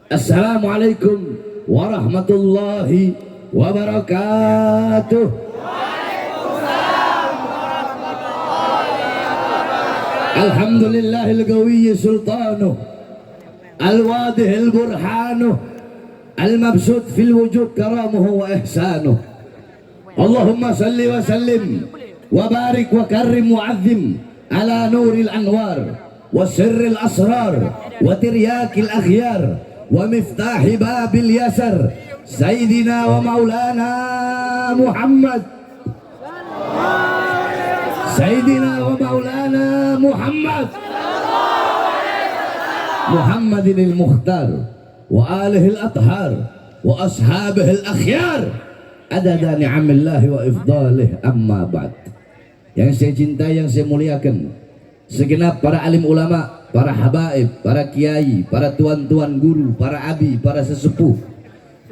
Assalamualaikum warahmatullahi wabarakatuh. Alhamdulillahil qawiyyi sultanuh, al-wadihil burhanuh, al-mabsut fil wujud karamuhu wa ihsanuh. Allahumma salli wa sallim wa barik wa karrim wa azim ala nuril anwar wa sirril asrar wa tiryakil akhyar wa miftahi babil yasar Sayyidina wa maulana Muhammad, Sayyidina wa maulana Muhammad, Muhammadinil Mukhtar wa alihil athhar wa ashabihil akhyar adada ni'amillahi wa ifdalih, amma ba'd. Yang saya cintai, yang saya muliakan, segenap para alim ulama, para habaib, para kiai, para tuan-tuan guru, para abi, para sesepuh,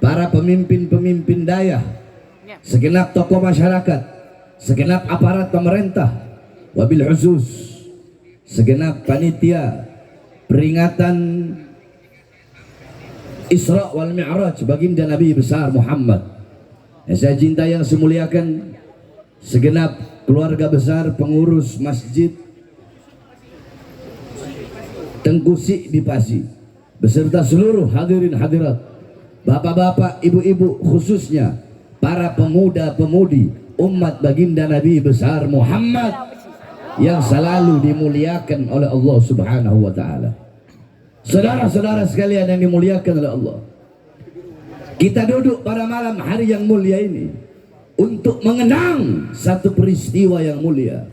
para pemimpin-pemimpin daya, segenap tokoh masyarakat, segenap aparat pemerintah, wabil khusus segenap panitia peringatan Isra wal Mi'raj baginda Nabi besar Muhammad. Yang saya cintai, yang saya muliakan, segenap keluarga besar pengurus Masjid Tengku Sik di Pasi beserta seluruh hadirin hadirat, bapak-bapak, ibu-ibu, khususnya para pemuda-pemudi umat baginda Nabi besar Muhammad yang selalu dimuliakan oleh Allah Subhanahu wa taala. Saudara-saudara sekalian yang dimuliakan oleh Allah, kita duduk pada malam hari yang mulia ini untuk mengenang satu peristiwa yang mulia,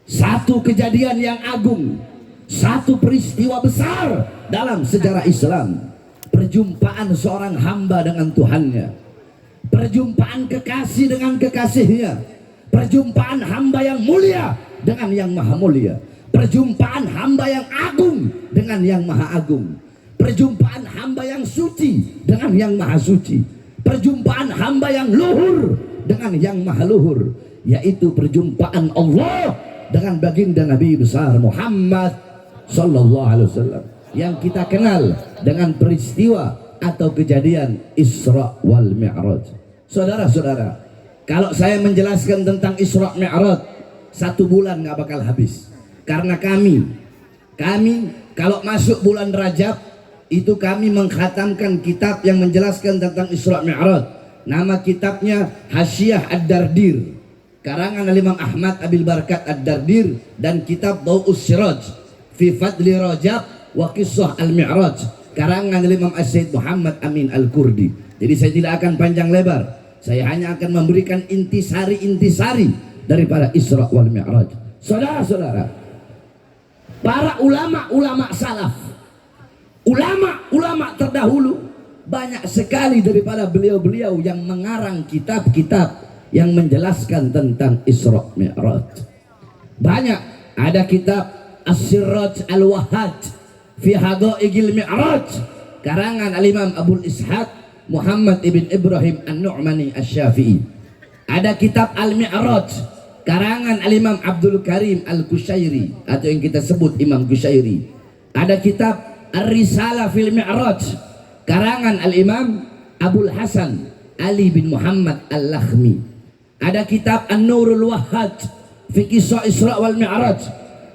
satu kejadian yang agung, satu peristiwa besar dalam sejarah Islam. Perjumpaan seorang hamba dengan Tuhannya, perjumpaan kekasih dengan kekasihnya, perjumpaan hamba yang mulia dengan yang maha mulia, perjumpaan hamba yang agung dengan yang maha agung, perjumpaan hamba yang suci dengan yang maha suci, perjumpaan hamba yang luhur dengan yang maha luhur, yaitu perjumpaan Allah dengan baginda Nabi besar Muhammad sallallahu alaihi wasallam yang kita kenal dengan peristiwa atau kejadian Isra wal Mi'raj. Saudara-saudara, kalau saya menjelaskan tentang Isra Mi'raj 1 bulan nggak bakal habis, karena kami kalau masuk bulan Rajab itu kami mengkhatamkan kitab yang menjelaskan tentang Isra Mi'raj. Nama kitabnya Hasyiah Ad-Dardir, karangan Imam Ahmad Abil Barakat Ad-Dardir, dan kitab Dau'us Siraj fi Fadli Rajab wa Qissah Al-Mi'raj, karangan Imam As-Sayyid Muhammad Amin Al-Kurdi. Jadi saya tidak akan panjang lebar, saya hanya akan memberikan intisari daripada Isra wal Mi'raj. Saudara-saudara, para ulama-ulama salaf, ulama-ulama terdahulu, banyak sekali daripada beliau-beliau yang mengarang kitab-kitab yang menjelaskan tentang Isra Mi'raj. Banyak, ada kitab As-Siraj Al-Wahhaj fi Haqaiqil Mi'raj, karangan Al-Imam Abul Ishaq Muhammad ibn Ibrahim An-Nu'mani Asy-Syafi'i. Ada kitab Al-Mi'raj, karangan Al-Imam Abdul Karim Al-Qushairi atau yang kita sebut Imam Qushairi. Ada kitab Ar-Risalah fil Mi'raj, karangan Al-Imam Abul Hasan Ali bin Muhammad Al-Lakhmi. Ada kitab An-Nurul Wahhaj fi Qissah Isra wal Mi'raj,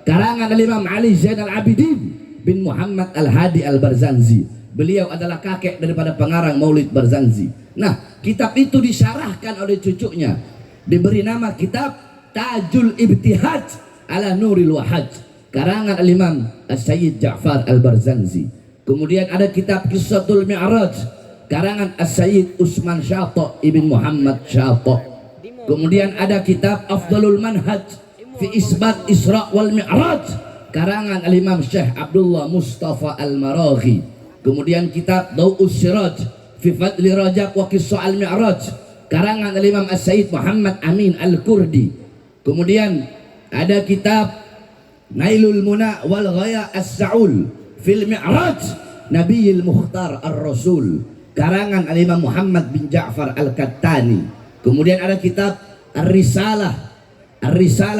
karangan Al-Imam Ali Zainal Abidin bin Muhammad Al-Hadi Al-Barzanzi. Beliau adalah kakek daripada pengarang Maulid Barzanzi. Nah, kitab itu disyarahkan oleh cucunya, diberi nama kitab Tajul Ibtihaj ala Nuril Wahhaj, karangan Al-Imam As-Sayyid Ja'far Al-Barzanzi. Kemudian ada kitab Qissatul Mi'raj, karangan As-Sayyid Usman Syata ibn Muhammad Syata. Kemudian ada kitab Afdalul Manhaj fi Isbat Isra wal Mi'raj, karangan Al-Imam Syekh Abdullah Mustafa Al-Maraghi. Kemudian kitab Dau'us Siraj fi Fadli Rajab wa Qissah Al-Mi'raj, karangan Al-Imam As-Sayyid Muhammad Amin Al-Kurdi. Kemudian ada kitab Nailul Muna wal Ghaya As-Sa'ul fil Mi'raj Nabiyil Mukhtar Ar-Rasul, karangan Al-Imam Muhammad bin Ja'far Al-Kattani. Kemudian ada kitab Ar-Risalah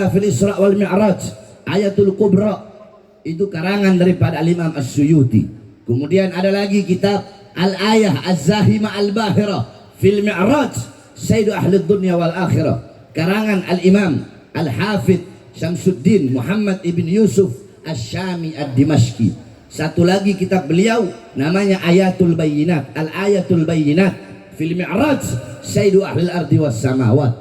fil Isra wal Mi'raj Ayatul Kubra, itu karangan daripada Al-Imam As-Suyuti. Kemudian ada lagi kitab Al-Ayah Az-Zahima Al-Bahira fil Mi'raj Sayyidu Ahli Dunya wal Akhirah, karangan Al-Imam Al-Hafidh Syamsuddin Muhammad ibn Yusuf Asy-Syami Ad-Dimashqi. Satu lagi kitab beliau namanya Ayatul Bayyinat, Al-Ayatul Bayyinat fil Mi'raj Sayyidu Ahli Al-Ardi was Samawat.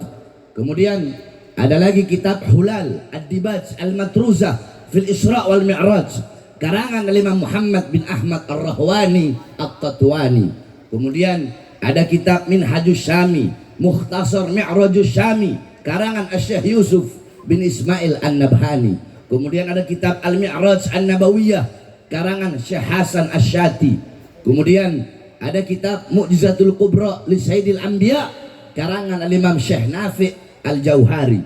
Kemudian ada lagi kitab Hulal Ad-Dibaj Al-Matruzah fil Isra wal Mi'raj, karangan Imam Muhammad bin Ahmad Ar-Rahwani At-Tatwani. Kemudian ada kitab Minhajus Syami Mukhtasar Mi'rajus Syami, karangan Asy-Syaikh Yusuf bin Ismail An-Nabhani. Kemudian ada kitab Al-Mi'raj An-Nabawiyah, karangan Syekh Hasan Asy-Syati. Kemudian ada kitab Mu'jizatul Kubra li Sayyidil Anbiya, karangan Al-Imam Syekh Nafi' Al-Jauhari.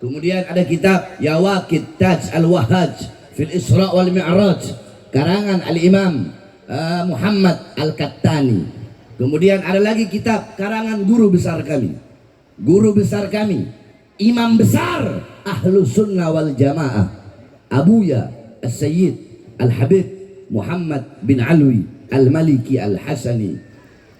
Kemudian ada kitab Yawaqit Taj Al-Wahhaj fil Isra wal Mi'raj, karangan Al-Imam Muhammad Al-Kattani. Kemudian ada lagi kitab karangan guru besar kami, imam besar Ahlu Sunnah wal Jamaah, Abuya As-Sayyid Al-Habib Muhammad bin Alwi Al-Maliki Al-Hasani,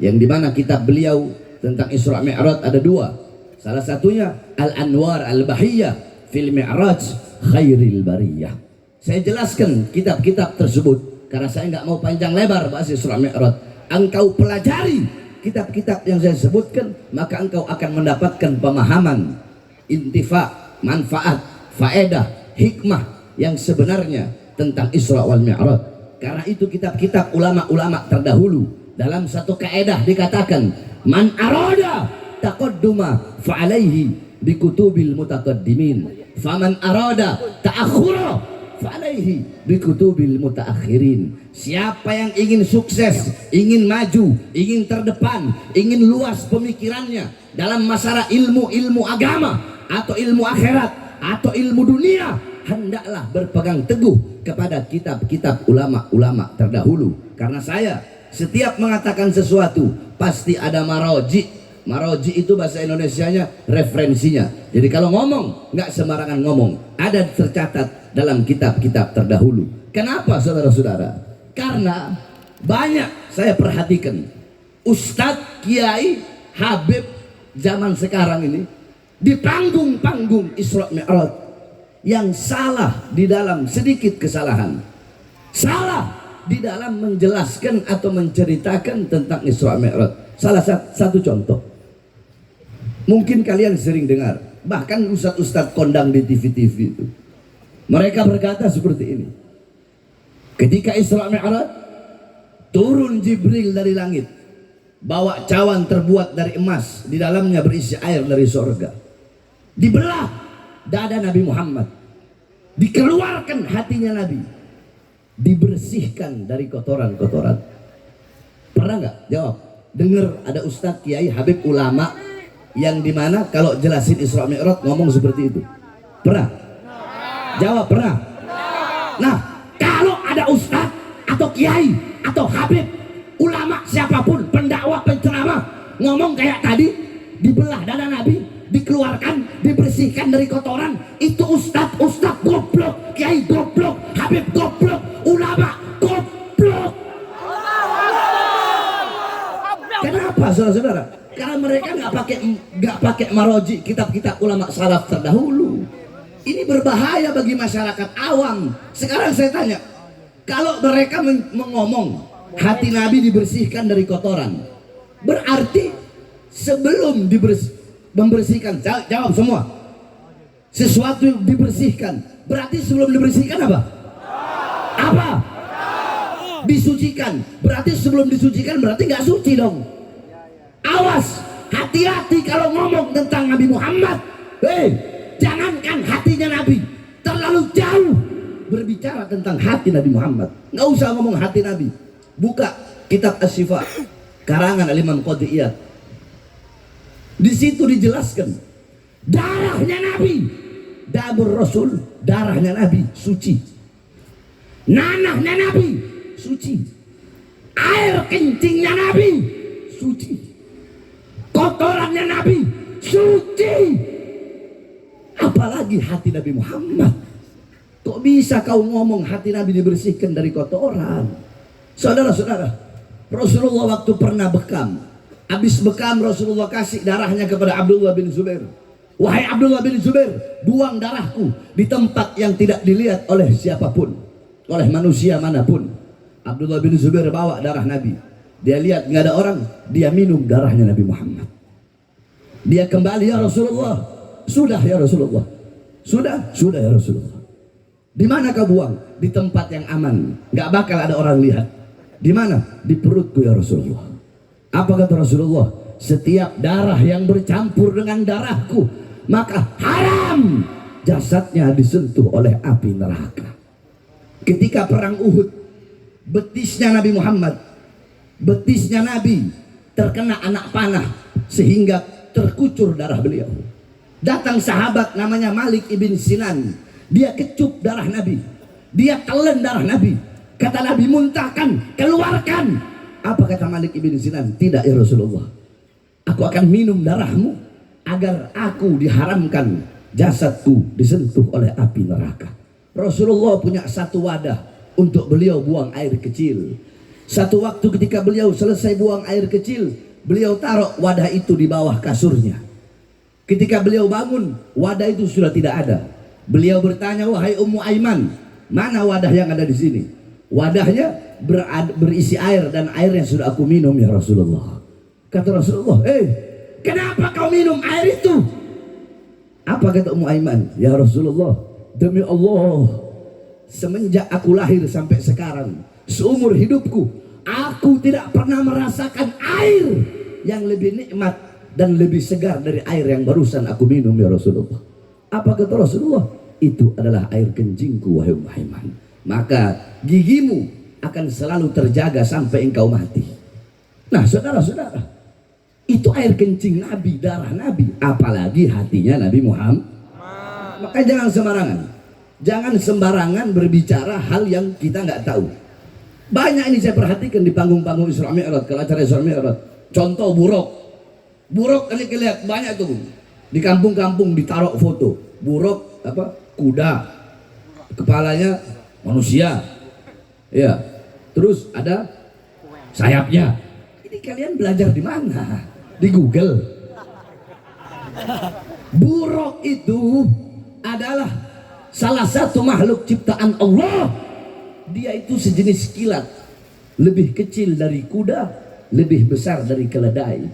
yang dimana kitab beliau tentang Isra Mi'raj ada dua. Salah satunya Al-Anwar Al-Bahiyah fil Mi'raj Khairil Bariyah. Saya jelaskan kitab-kitab tersebut karena saya nggak mau panjang lebar bahas Isra Mi'raj. Engkau pelajari kitab-kitab yang saya sebutkan, maka engkau akan mendapatkan pemahaman, intifa, manfaat, faedah, hikmah yang sebenarnya tentang Isra wal Mi'raj. Karena itu kitab-kitab ulama-ulama terdahulu dalam satu kaedah dikatakan, man arada taqadduma fa'alaihi bikutubil mutaqaddimin, faman arada ta'akhura fa'alaihi bikutubil mutaakhirin. Siapa yang ingin sukses, ingin maju, ingin terdepan, ingin luas pemikirannya dalam masalah ilmu agama atau ilmu akhirat atau ilmu dunia, hendaklah berpegang teguh kepada kitab-kitab ulama-ulama terdahulu. Karena saya setiap mengatakan sesuatu pasti ada maroji. Maroji itu bahasa Indonesianya referensinya. Jadi kalau ngomong nggak sembarangan ngomong, ada tercatat dalam kitab-kitab terdahulu. Kenapa saudara-saudara? Karena banyak saya perhatikan Ustadz, Kiai, Habib zaman sekarang ini di panggung-panggung Isra Mi'raj yang salah di dalam sedikit kesalahan, salah di dalam menjelaskan atau menceritakan tentang Isra Mi'raj. Salah satu contoh, mungkin kalian sering dengar, bahkan ustadz-ustadz kondang di TV-TV itu, mereka berkata seperti ini: ketika Isra Mi'raj, turun Jibril dari langit, bawa cawan terbuat dari emas, di dalamnya berisi air dari sorga. Dibelah dada Nabi Muhammad, dikeluarkan hatinya Nabi, dibersihkan dari kotoran-kotoran. Pernah nggak? Jawab. Dengar ada ustadz, kiai, habib, ulama yang dimana kalau jelasin Isra Mi'raj ngomong seperti itu? Pernah? Jawab, pernah? Nah, kalau ada ustadz atau kiai atau habib, ulama siapapun, pendakwah, penceramah ngomong kayak tadi, dibelah dada Nabi, dikeluarkan, dibersihkan dari kotoran, itu ustadz goblok, kiai goblok, habib goblok, ulama goblok. Kenapa saudara-saudara? Karena mereka nggak pakai maroji kitab-kitab ulama salaf terdahulu. Ini berbahaya bagi masyarakat awam. Sekarang saya tanya, kalau mereka mengomong hati Nabi dibersihkan dari kotoran, berarti sebelum membersihkan, jawab semua, sesuatu dibersihkan, berarti sebelum dibersihkan apa? Apa? Disucikan, berarti sebelum disucikan berarti nggak suci dong. Awas, hati-hati kalau ngomong tentang Nabi Muhammad. Jangankan hatinya Nabi, terlalu jauh berbicara tentang hati Nabi Muhammad. Nggak usah ngomong hati Nabi. Buka kitab Asy-Syifa karangan Imam Qadhi Iyad. Di situ dijelaskan darahnya Nabi, Dabur Rasul, darahnya Nabi suci. Nanahnya Nabi suci. Air kencingnya Nabi suci. Kotorannya Nabi suci. Apalagi hati Nabi Muhammad. Kok bisa kau ngomong hati Nabi dibersihkan dari kotoran? Saudara-saudara, Rasulullah waktu pernah bekam, habis bekam Rasulullah kasih darahnya kepada Abdullah bin Zubair. Wahai Abdullah bin Zubair, buang darahku di tempat yang tidak dilihat oleh siapapun, oleh manusia manapun. Abdullah bin Zubair bawa darah Nabi. Dia lihat nggak ada orang, dia minum darahnya Nabi Muhammad. Dia kembali, ya Rasulullah. Sudah ya Rasulullah. Sudah ya Rasulullah. Di mana kau buang? Di tempat yang aman, nggak bakal ada orang lihat. Di mana? Di perutku ya Rasulullah. Apa kata Rasulullah? Setiap darah yang bercampur dengan darahku, maka haram jasadnya disentuh oleh api neraka. Ketika perang Uhud, betisnya Nabi Muhammad, betisnya Nabi terkena anak panah sehingga terkucur darah beliau. Datang sahabat namanya Malik ibn Sinan, dia kecup darah Nabi, dia telan darah Nabi. Kata Nabi, muntahkan, keluarkan. Apa kata Malik ibn Sinan? Tidak ya Rasulullah, aku akan minum darahmu agar aku diharamkan jasadku disentuh oleh api neraka. Rasulullah punya satu wadah untuk beliau buang air kecil. Satu waktu ketika beliau selesai buang air kecil, beliau taruh wadah itu di bawah kasurnya. Ketika beliau bangun, wadah itu sudah tidak ada. Beliau bertanya, wahai Ummu Aiman, mana wadah yang ada di sini? Wadahnya berisi air dan airnya sudah aku minum ya Rasulullah. Kata Rasulullah, kenapa kau minum air itu? Apa kata Ummu Aiman? Ya Rasulullah, demi Allah, semenjak aku lahir sampai sekarang, seumur hidupku, aku tidak pernah merasakan air yang lebih nikmat dan lebih segar dari air yang barusan aku minum ya Rasulullah. Apa kata Rasulullah? Itu adalah air kencingku wahai Ummu Aiman. Maka gigimu akan selalu terjaga sampai engkau mati. Nah saudara-saudara, itu air kencing Nabi, darah Nabi, apalagi hatinya Nabi Muhammad. Maka jangan sembarangan, jangan sembarangan berbicara hal yang kita nggak tahu. Banyak ini saya perhatikan di panggung-panggung Isra Mi'raj, kalau acara Isra Mi'raj. Contoh buruk ini kelihatan banyak tuh di kampung-kampung ditaruh foto buruk apa kuda, kepalanya manusia, ya, terus ada sayapnya. Ini kalian belajar di mana? Di Google. Buruk itu adalah salah satu makhluk ciptaan Allah. Dia itu sejenis kilat, lebih kecil dari kuda, lebih besar dari keledai.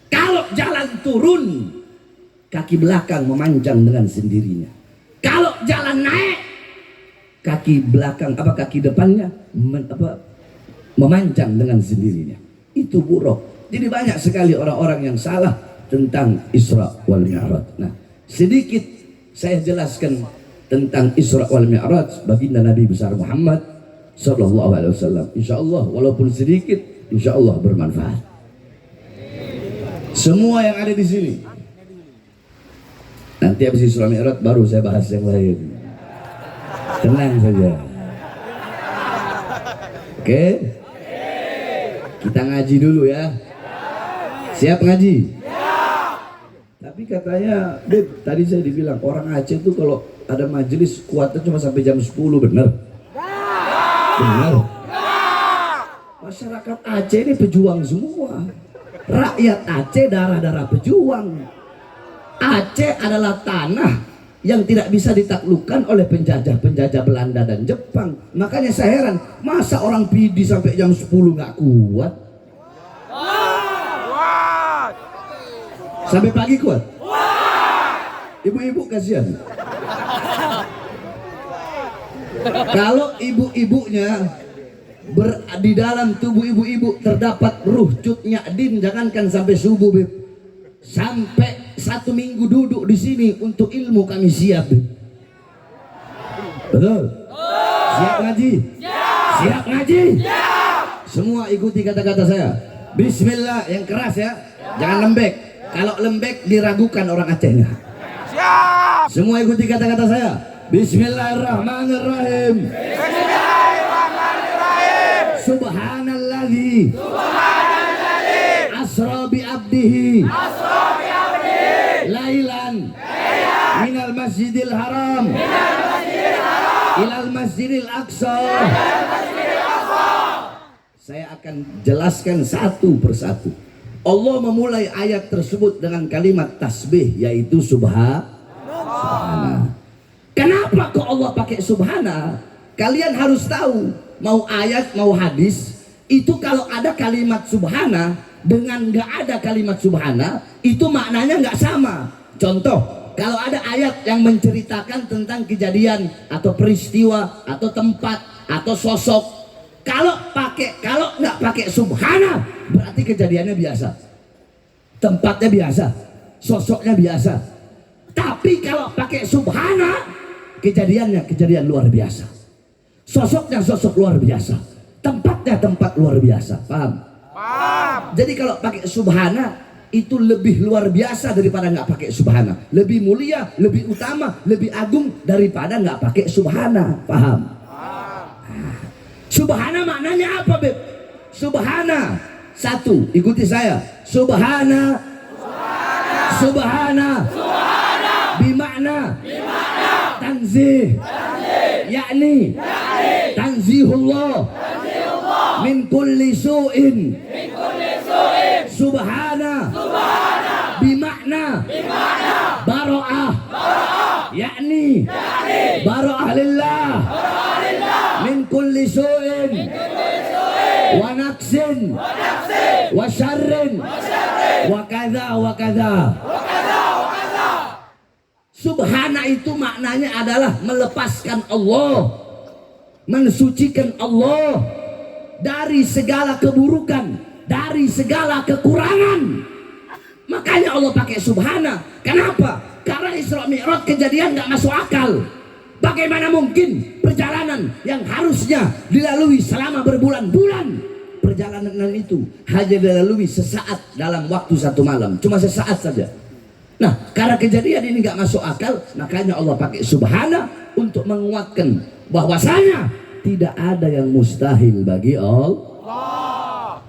Kalau jalan turun, kaki belakang memanjang dengan sendirinya. Kalau jalan naik, kaki belakang kaki depannya memanjang dengan sendirinya. Itu buruk. Jadi banyak sekali orang-orang yang salah tentang Isra wal Mi'raj. Nah, sedikit saya jelaskan tentang Isra wal Mi'raj baginda Nabi besar Muhammad sallallahu alaihi wasallam. Insyaallah walaupun sedikit, insyaallah bermanfaat. Semua yang ada di sini. Nanti habis Isra Mi'raj baru saya bahas yang lain. Tenang saja. Oke? Kita ngaji dulu ya. Siap ngaji? Tapi katanya, Beb, tadi saya dibilang orang Aceh tuh kalau ada majelis kuatnya cuma sampai jam 10, benar? Benar? Masyarakat Aceh ini pejuang semua. Rakyat Aceh darah-darah pejuang. Aceh adalah tanah yang tidak bisa ditaklukkan oleh penjajah-penjajah Belanda dan Jepang. Makanya saya heran, masa orang PD sampai jam 10 nggak kuat? Sampai pagi kuat? Ibu-ibu kasihan. Kalau ibu-ibunya di dalam tubuh ibu-ibu terdapat ruh cutnya din, jangankan sampai subuh, Beb. Sampai 1 minggu duduk di sini untuk ilmu kami siap, Beb. Betul? Siap ngaji? Siap ngaji? Semua ikuti kata-kata saya. Bismillah, yang keras ya, jangan lembek. Kalau lembek diragukan orang Acehnya. Siap. Semua ikuti kata-kata saya. Bismillahirrahmanirrahim. Bismillahirrahmanirrahim. Subhanalladzi. Asra bi abdihi. Lailan. Minal masjidil haram. Ilal masjidil aqsa. Saya akan jelaskan satu persatu. Allah memulai ayat tersebut dengan kalimat tasbih, yaitu subhana. Kenapa kok Allah pakai subhana? Kalian harus tahu, mau ayat mau hadis, itu kalau ada kalimat subhana dengan nggak ada kalimat subhana, itu maknanya nggak sama. Contoh, kalau ada ayat yang menceritakan tentang kejadian atau peristiwa atau tempat atau sosok, kalau nggak pakai subhana, berarti kejadiannya biasa, tempatnya biasa, sosoknya biasa. Tapi kalau pakai subhana, kejadiannya kejadian luar biasa, sosoknya sosok luar biasa, tempatnya tempat luar biasa. Paham? Paham. Jadi kalau pakai subhana itu lebih luar biasa daripada nggak pakai subhana, lebih mulia, lebih utama, lebih agung daripada nggak pakai subhana. Paham? Subhana maknanya apa, Beb? Subhana. Satu, ikuti saya. Subhana. Subhana. Bimakna. Tanzih. Yakni. Tanzihullah. Min kulli su'in. Subhana. Bimakna. Bara'ah. Yakni. Bara'ah lillah. Min kulli su'in wa naqsin wa syarrin wa kadza. Subhana itu maknanya adalah melepaskan Allah, mensucikan Allah dari segala keburukan, dari segala kekurangan. Makanya Allah pakai subhana. Kenapa? Karena Isra Mi'raj kejadian nggak masuk akal. Bagaimana mungkin perjalanan yang harusnya dilalui selama berbulan-bulan, perjalanan itu hanya dilalui sesaat dalam waktu satu malam, cuma sesaat saja. Nah, karena kejadian ini nggak masuk akal, makanya Allah pakai subhana untuk menguatkan bahwasanya tidak ada yang mustahil bagi Allah.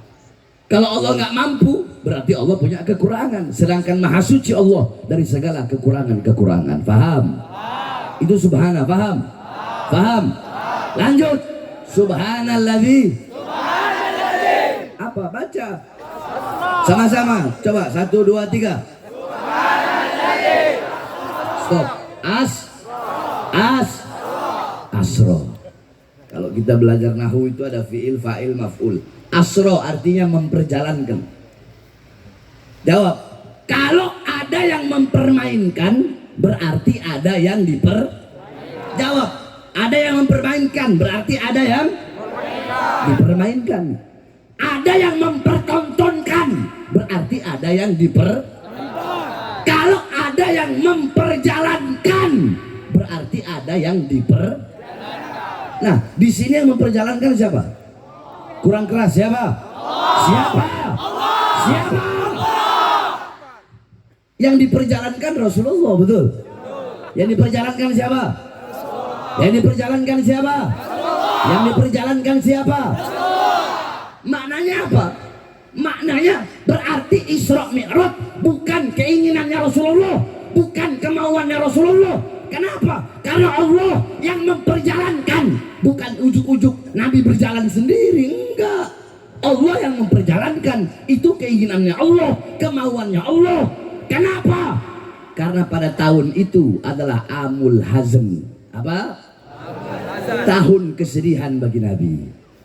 Kalau Allah nggak mampu, berarti Allah punya kekurangan. Sedangkan Maha Suci Allah dari segala kekurangan-kekurangan. Paham? Itu subhana, paham? Paham? Lanjut. Subhanalladzi. Apa? Baca. Sama-sama. Coba 1, 2, 3. Stop. Asro. Kalau kita belajar nahwu itu ada fi'il, fa'il, maf'ul. Asro artinya memperjalankan. Jawab. Kalau ada yang mempermainkan, berarti ada yang Jawab. Ada yang mempermainkan, berarti ada yang dipermainkan. Ada yang mempertontonkan, berarti ada yang Kalau ada yang memperjalankan, berarti ada yang Nah, di sini yang memperjalankan siapa? Kurang keras, siapa? Siapa? Siapa? Yang diperjalankan Rasulullah, betul? Yang diperjalankan siapa? Yang diperjalankan siapa? Yang diperjalankan siapa? Maknanya apa? Maknanya berarti Isra Mi'raj bukan keinginannya Rasulullah, bukan kemauannya Rasulullah. Kenapa? Karena Allah yang memperjalankan, bukan ujuk-ujuk Nabi berjalan sendiri, enggak. Allah yang memperjalankan, itu keinginannya Allah, kemauannya Allah. Kenapa? Karena pada tahun itu adalah Amul Hazm. Apa? Tahun kesedihan bagi Nabi.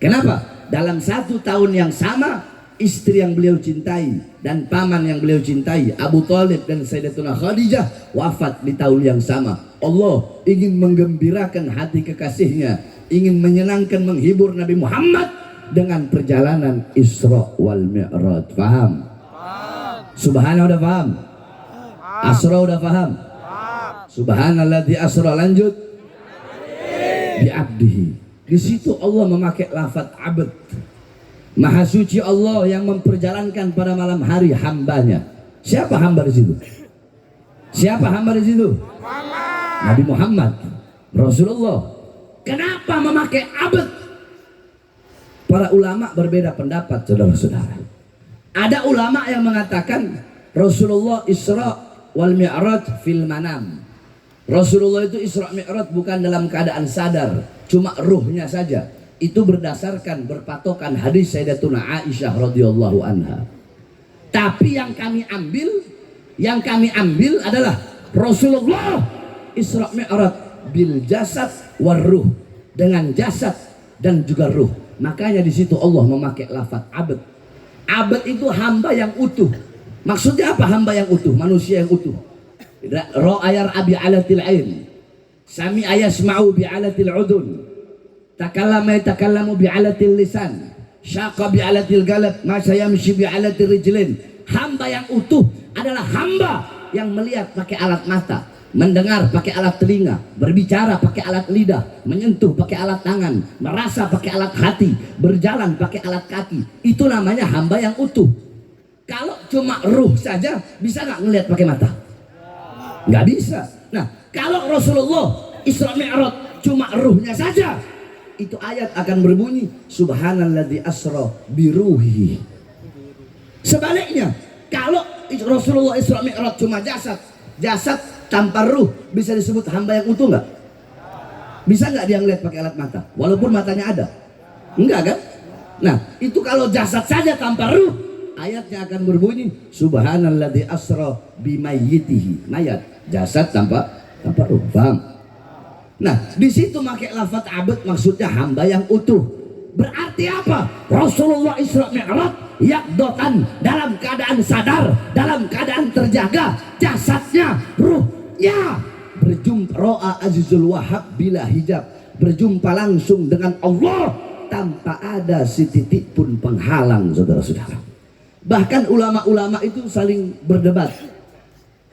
Kenapa? Dalam satu tahun yang sama, istri yang beliau cintai dan paman yang beliau cintai, Abu Thalib dan Sayyidatuna Khadijah, wafat di tahun yang sama. Allah ingin menggembirakan hati kekasihnya, ingin menyenangkan, menghibur Nabi Muhammad dengan perjalanan Isra wal Mi'raj. Paham? Subhana udah paham? Asra udah paham? Subhanalladzi asra. Lanjut. Bi abdihi. Di situ Allah memakai lafaz abd. Maha suci Allah yang memperjalankan pada malam hari hambanya. Siapa hamba di situ? Siapa hamba di situ? Nabi Muhammad, Rasulullah. Kenapa memakai abd? Para ulama berbeda pendapat, saudara-saudara. Ada ulama yang mengatakan Rasulullah Isra wal Mi'raj fil manam. Rasulullah itu Isra Mi'raj bukan dalam keadaan sadar, cuma ruhnya saja. Itu berdasarkan berpatokan hadis Sayyidatuna Aisyah radhiyallahu anha. Tapi yang kami ambil adalah Rasulullah Isra Mi'raj bil jasad war ruh, dengan jasad dan juga ruh. Makanya di situ Allah memakai lafaz abd. Abd itu hamba yang utuh. Maksudnya apa hamba yang utuh? Manusia yang utuh. Ra'ayar abi alatil ain, sami ayasma'u bi alatil udun, takallama yatakallamu bi alatil lisan, syaqa bi alatil galab, masya yamshi bi alatil rijlin. Hamba yang utuh adalah hamba yang melihat pakai alat mata, mendengar pakai alat telinga, berbicara pakai alat lidah, menyentuh pakai alat tangan, merasa pakai alat hati, berjalan pakai alat kaki. Itu namanya hamba yang utuh. Kalau cuma ruh saja, bisa nggak ngelihat pakai mata? Nggak bisa. Nah, kalau Rasulullah Isra Mi'raj cuma ruhnya saja, itu ayat akan berbunyi subhanalladzi asra biruhi. Sebaliknya, kalau Rasulullah Isra Mi'raj cuma jasad tanpa ruh, bisa disebut hamba yang utuh nggak? Bisa nggak dia ngeliat pakai alat mata walaupun matanya ada? Enggak kan? Nah, itu kalau jasad saja tanpa ruh, ayatnya akan berbunyi subhanalladzi asra bimayyitihi. Mayat, jasad tanpa ruh. Paham? Nah, di situ pakai lafaz abd, maksudnya hamba yang utuh. Berarti apa? Rasulullah Isra Mi'raj yaqdatan, dalam keadaan sadar, dalam keadaan terjaga, jasadnya, ruhnya berjumpa. Ro'a azizul wahab bila hijab, berjumpa langsung dengan Allah tanpa ada setitik pun penghalang, saudara-saudara. Bahkan ulama-ulama itu saling berdebat.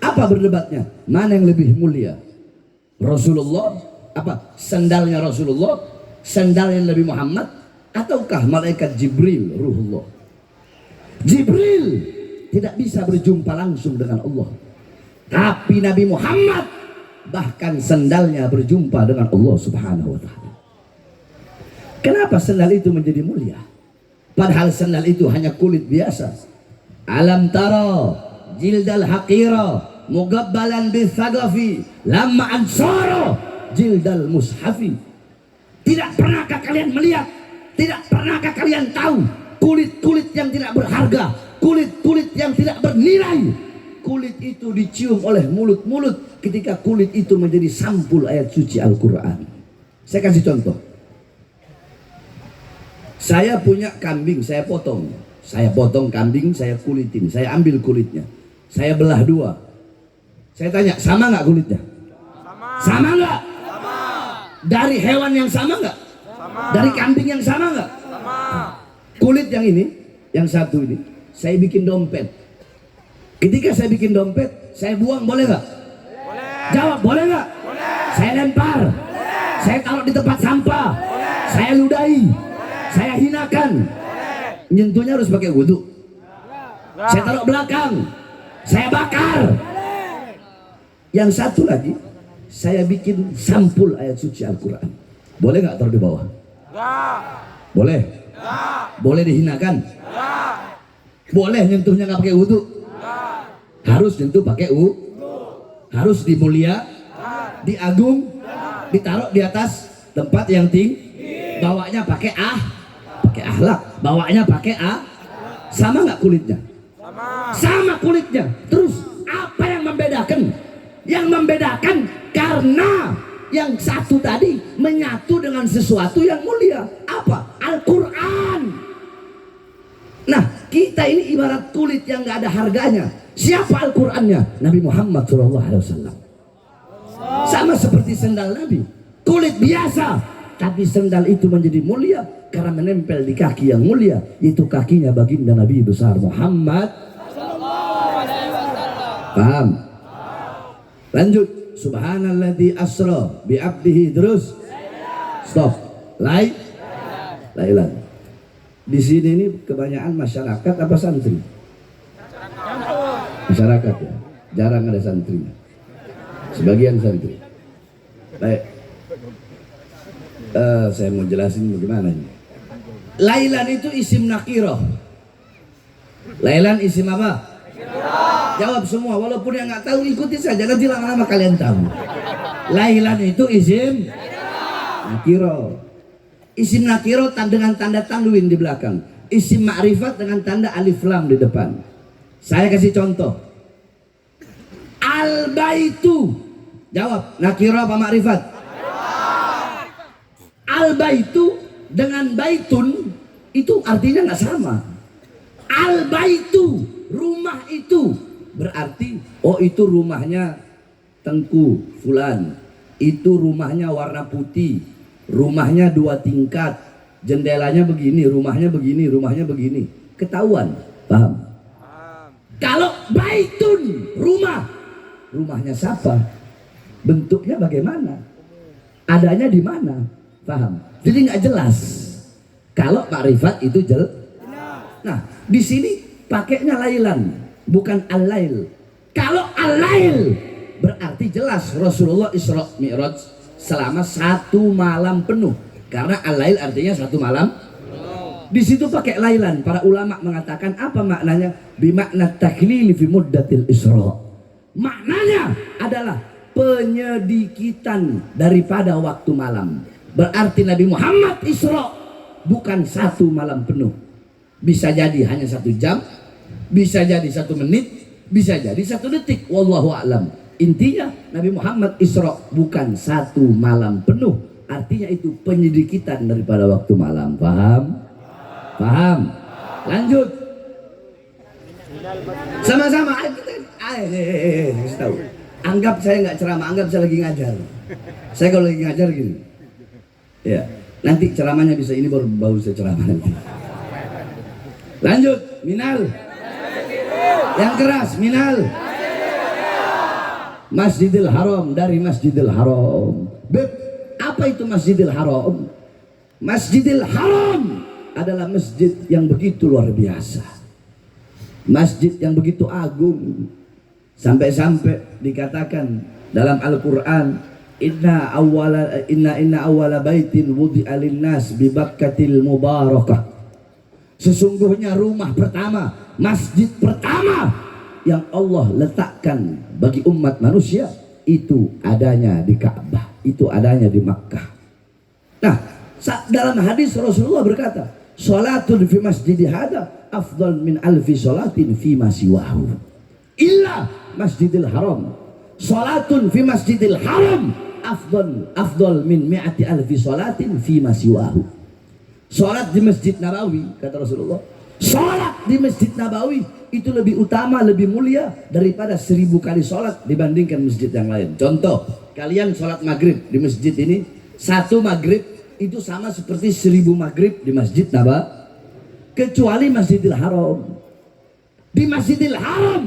Apa berdebatnya? Mana yang lebih mulia? Rasulullah, apa? Sandalnya Rasulullah, sandalnya Nabi Muhammad, ataukah malaikat Jibril, ruhullah? Jibril tidak bisa berjumpa langsung dengan Allah, tapi Nabi Muhammad bahkan sandalnya berjumpa dengan Allah Subhanahu wa ta'ala. Kenapa sandal itu menjadi mulia? Padahal sandal itu hanya kulit biasa. Alam tara jildal haqira mugabbalan bisagafi lamma ansara jildal mushafi. Tidak pernahkah kalian melihat, tidak pernahkah kalian tahu kulit-kulit yang tidak berharga, kulit-kulit yang tidak bernilai, kulit itu dicium oleh mulut-mulut ketika kulit itu menjadi sampul ayat suci Al-Quran. Saya kasih contoh. Saya punya kambing, saya potong kambing, saya kulitin, saya ambil kulitnya, saya belah dua. Saya tanya, sama nggak kulitnya? Sama nggak? Dari hewan yang sama nggak? Dari kambing yang sama nggak? Kulit yang ini, yang satu ini, saya bikin dompet. Ketika saya bikin dompet, saya buang, boleh nggak? Jawab, boleh nggak? Saya lempar, saya taruh di tempat sampah, saya ludahi, saya hinakan. Nyentuhnya harus pakai wudhu. Saya taruh belakang, saya bakar. Yang satu lagi, saya bikin sampul ayat suci Al-Quran. Boleh nggak taruh di bawah? Boleh? Boleh dihinakan? Boleh nyentuhnya nggak pakai wudhu? Harus nyentuh pakai wudhu. Harus dimulia, diagung, ditaruh di atas tempat yang tinggi. Bawanya pakai akhlak, bawanya pakai sama nggak kulitnya? Sama kulitnya. Terus apa yang membedakan? Yang membedakan karena yang satu tadi menyatu dengan sesuatu yang mulia. Apa? Al-Quran. Nah, kita ini ibarat kulit yang nggak ada harganya. Siapa Al-Qurannya? Nabi Muhammad SAW. Sama seperti sendal Nabi, kulit biasa, tapi sendal itu menjadi mulia karena menempel di kaki yang mulia, yaitu kakinya baginda Nabi besar Muhammad. Paham? Lanjut. Subhanalladzi asra bi abdihi, terus stop. Lailan. Di sini ini kebanyakan masyarakat apa santri? Masyarakat ya. Jarang ada santri. Sebagian santri. Baik. Saya mau jelasin bagaimana ini. Lailan itu isim nakirah. Lailan isim apa? Jawab semua, walaupun yang nggak tahu ikuti saja, nanti lama-lama kalian tahu. Lailan itu isim nakirah. Isim nakiro dengan tanda tanwin di belakang. Isim ma'rifat dengan tanda alif lam di depan. Saya kasih contoh. Al-baitu. Jawab, nakiro apa ma'rifat? Al-baitu dengan baitun itu artinya nggak sama. Al-baitu, rumah itu, berarti oh itu rumahnya Tengku Fulan, itu rumahnya warna putih, rumahnya 2 tingkat, jendelanya begini, rumahnya begini, rumahnya begini, ketahuan, paham? Kalau baitun, rumahnya siapa, bentuknya bagaimana, adanya di mana, paham? Jadi nggak jelas. Kalau makrifat itu nah, di sini pakainya lailan, bukan al-lail. Kalau al-lail berarti jelas Rasulullah Isra Mi'raj selama 1 malam penuh. Karena al-lail artinya 1 malam. Di situ pakai lailan. Para ulama mengatakan apa maknanya? Bimakna taklil fi muddatil Isra. Maknanya adalah penyedikitan daripada waktu malam. Berarti Nabi Muhammad Isra bukan 1 malam penuh. Bisa jadi hanya 1 jam, bisa jadi 1 menit, bisa jadi 1 detik. Wallahu a'lam. Intinya Nabi Muhammad Isra bukan 1 malam penuh. Artinya itu penyedikitan daripada waktu malam. Paham? Paham? Lanjut. Sama-sama. Kita tahu. Anggap saya nggak ceramah, anggap saya lagi ngajar. Saya kalau lagi ngajar gini. Ya, nanti ceramahnya bisa ini baru saya ceramah nanti. Lanjut, minal. Yang keras, minal. Masjidil Haram, dari Masjidil Haram. Beb, apa itu Masjidil Haram? Masjidil Haram adalah masjid yang begitu luar biasa. Masjid yang begitu agung. Sampai-sampai dikatakan dalam Al-Qur'an, Inna awwala baitin wudi'a linnas bi Bakkatil mubarakah. Sesungguhnya rumah pertama, masjid pertama yang Allah letakkan bagi umat manusia itu adanya di Ka'bah, itu adanya di Makkah. Nah, dalam hadis Rasulullah berkata, "Salatun fi masjidi hada afdal min alfi salatin fi ma siwahu." Illa Masjidil Haram. Salatun fi Masjidil Haram afdal min mi'ati alfi salatin fi ma siwahu. Salat di Masjid Nabawi, kata Rasulullah, salat di Masjid Nabawi itu lebih utama, lebih mulia daripada 1000 kali salat dibandingkan masjid yang lain. Contoh, kalian salat maghrib di masjid ini, 1 maghrib itu sama seperti 1000 maghrib di Masjid Nabawi, kecuali Masjidil Haram. Di Masjidil Haram,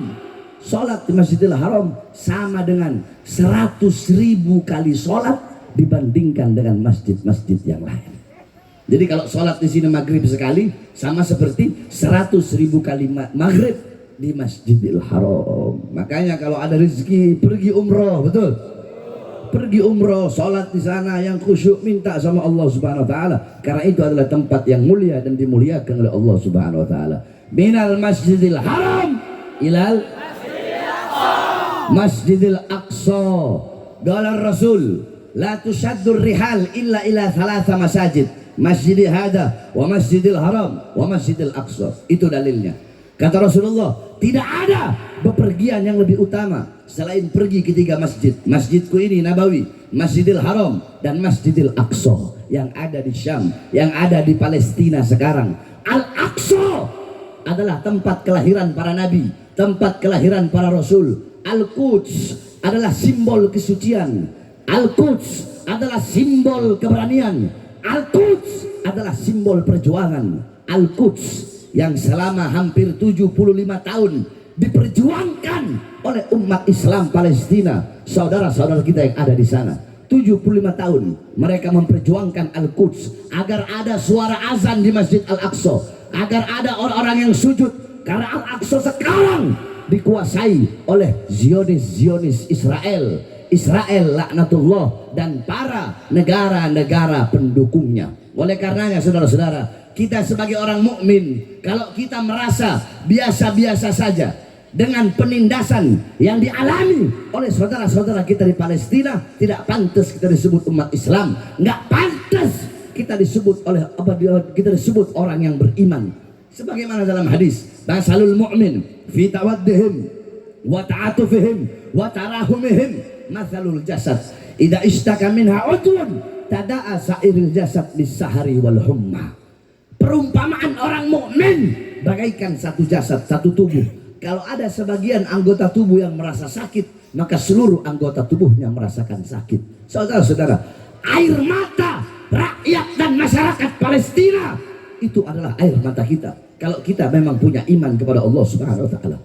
salat di Masjidil Haram sama dengan 100.000 kali salat dibandingkan dengan masjid-masjid yang lain. Jadi kalau sholat di sini maghrib sekali sama seperti 100.000 kali maghrib di Masjidil Haram. Makanya kalau ada rezeki pergi umroh, betul? Pergi umroh, sholat di sana yang khusyuk, minta sama Allah Subhanahu Wa Taala. Karena itu adalah tempat yang mulia dan dimuliakan oleh Allah Subhanahu Wa Taala. Minal Masjidil Haram ilal Masjidil Aqsa. Qala Rasul, la tushaddur rihal illa ila 3 masajid. Masjidil Hada, wa Masjidil Haram, wa Masjidil Aqsa. Itu dalilnya. Kata Rasulullah, tidak ada bepergian yang lebih utama selain pergi ke 3 masjid. Masjidku ini Nabawi, Masjidil Haram, dan Masjidil Aqsa yang ada di Syam, yang ada di Palestina sekarang. Al-Aqsa adalah tempat kelahiran para nabi, tempat kelahiran para rasul. Al-Quds adalah simbol kesucian. Al-Quds adalah simbol keberanian. Al-Quds adalah simbol perjuangan. Al-Quds yang selama hampir 75 tahun diperjuangkan oleh umat Islam Palestina, saudara-saudara kita yang ada di sana. 75 tahun mereka memperjuangkan Al-Quds agar ada suara azan di Masjid Al-Aqsa, agar ada orang-orang yang sujud, karena Al-Aqsa sekarang dikuasai oleh Zionis Israel laknatullah dan para negara-negara pendukungnya. Oleh karenanya saudara-saudara, kita sebagai orang mukmin, kalau kita merasa biasa-biasa saja dengan penindasan yang dialami oleh saudara-saudara kita di Palestina, tidak pantas kita disebut umat Islam, nggak pantas kita disebut oleh kita disebut orang yang beriman. Sebagaimana dalam hadis, masalul mu'min fi tawaddihim wa ta'atufihim wa tarahumihim masalul jasad idza ishtaka minha udwun tada'a sa'iril jasad bis-sahari wal humma. Perumpamaan orang mukmin bagaikan satu jasad, satu tubuh. Kalau ada sebagian anggota tubuh yang merasa sakit, maka seluruh anggota tubuhnya merasakan sakit. Saudara-saudara, air mata rakyat dan masyarakat Palestina itu adalah air mata kita. Kalau kita memang punya iman kepada Allah Subhanahu wa taala.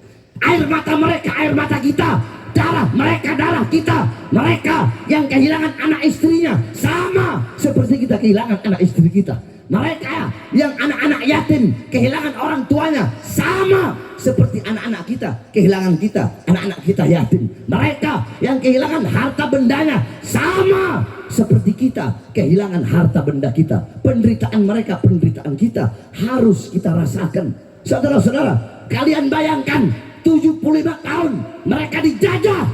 Air mata mereka, air mata kita. Darah mereka, darah kita. Mereka yang kehilangan anak istrinya sama seperti kita kehilangan anak istri kita. Mereka yang anak-anak yatim kehilangan orang tuanya sama seperti anak-anak kita kehilangan kita, anak-anak kita yatim. Mereka yang kehilangan harta bendanya sama seperti kita kehilangan harta benda kita. Penderitaan mereka, penderitaan kita harus kita rasakan. Saudara-saudara, kalian bayangkan 75 tahun mereka dijajah.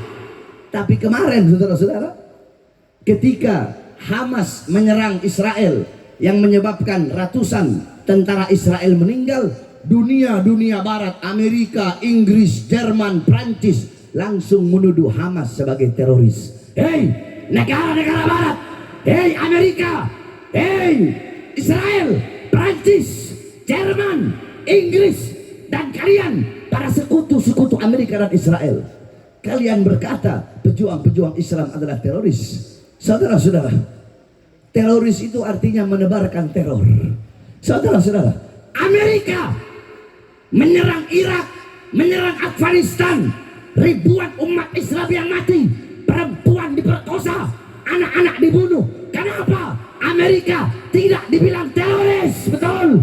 Tapi kemarin saudara-saudara, ketika Hamas menyerang Israel yang menyebabkan ratusan tentara Israel meninggal, dunia barat, Amerika, Inggris, Jerman, Prancis langsung menuduh Hamas sebagai teroris. Hei negara-negara barat, hei Amerika, hei Israel, Prancis, Jerman, Inggris, dan kalian para sekutu-sekutu Amerika dan Israel, kalian berkata pejuang-pejuang Islam adalah teroris. Saudara-saudara, teroris itu artinya menebarkan teror. Saudara-saudara, Amerika menyerang Irak, menyerang Afghanistan, ribuan umat Islam yang mati, perempuan diperkosa, anak-anak dibunuh. Kenapa Amerika tidak dibilang teroris? Betul.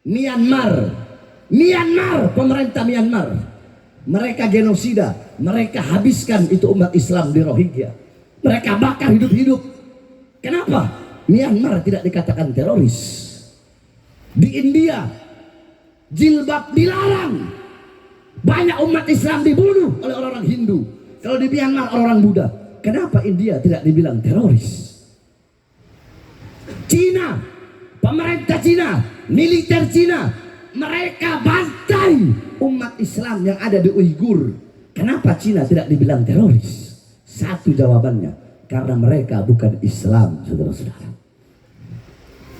Myanmar, pemerintah Myanmar, mereka genosida, mereka habiskan itu umat Islam di Rohingya. Mereka bakar hidup-hidup. Kenapa Myanmar tidak dikatakan teroris? Di India jilbab dilarang, banyak umat Islam dibunuh oleh orang-orang Hindu. Kalau di Myanmar orang Buddha. Kenapa India tidak dibilang teroris? Cina, pemerintah Cina, militer Cina, mereka bantai umat Islam yang ada di Uighur. Kenapa Cina tidak dibilang teroris? Satu jawabannya, karena mereka bukan Islam, saudara-saudara.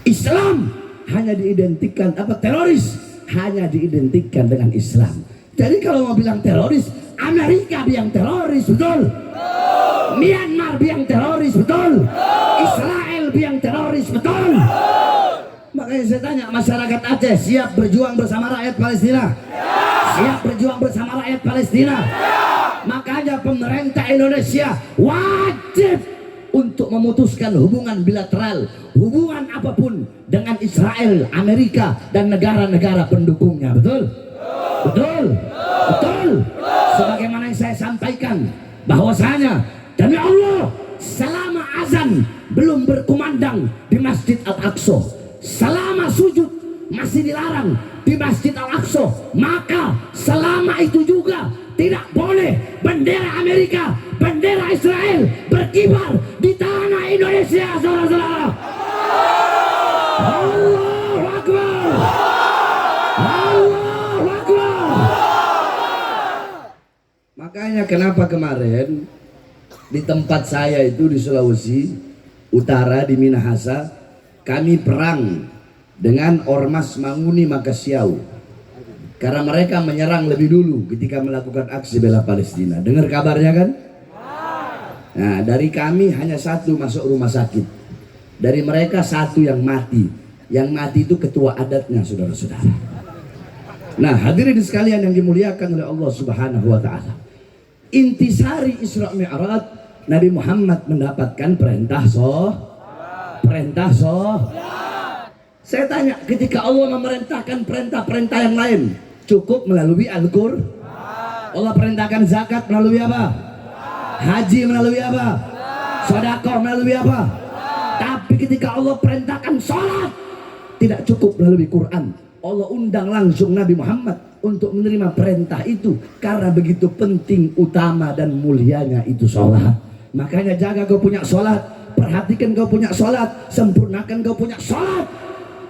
Islam hanya diidentikan, teroris hanya diidentikan dengan Islam. Jadi kalau mau bilang teroris, Amerika bilang teroris, betul? Myanmar bilang teroris, betul? Israel bilang teroris, betul? Makanya saya tanya, masyarakat Aceh siap berjuang bersama rakyat Palestina? Siap berjuang bersama rakyat Palestina? Makanya pemerintah Indonesia wajib untuk memutuskan hubungan bilateral, hubungan apapun dengan Israel, Amerika, dan negara-negara pendukungnya. Betul? Betul? Betul? Sebagaimana yang saya sampaikan, bahwasanya demi Allah, selama azan belum berkumandang di Masjid Al-Aqsa, selama sujud masih dilarang di Masjid Al-Aqsa, maka selama itu juga tidak boleh bendera Amerika, bendera Israel berkibar di tanah Indonesia, saudara-saudara. Allahu Akbar. Allahu Akbar. Makanya kenapa kemarin di tempat saya itu di Sulawesi Utara, di Minahasa, kami perang dengan Ormas Manguni Makassiau. Karena mereka menyerang lebih dulu ketika melakukan aksi bela Palestina. Dengar kabarnya kan? Nah, dari kami hanya satu masuk rumah sakit. Dari mereka satu yang mati. Yang mati itu ketua adatnya, saudara-saudara. Nah, hadirin sekalian yang dimuliakan oleh Allah Subhanahu wa taala. Intisari Isra Mi'raj, Nabi Muhammad mendapatkan perintah Saya tanya, ketika Allah memerintahkan perintah-perintah yang lain, cukup melalui Al-Qur'an? Allah perintahkan zakat melalui apa? Haji melalui apa? Sedekah melalui apa? Tapi ketika Allah perintahkan sholat, tidak cukup melalui Quran. Allah undang langsung Nabi Muhammad untuk menerima perintah itu, karena begitu penting, utama, dan mulianya itu sholat. Makanya jaga kau punya sholat, perhatikan kau punya sholat, sempurnakan kau punya sholat.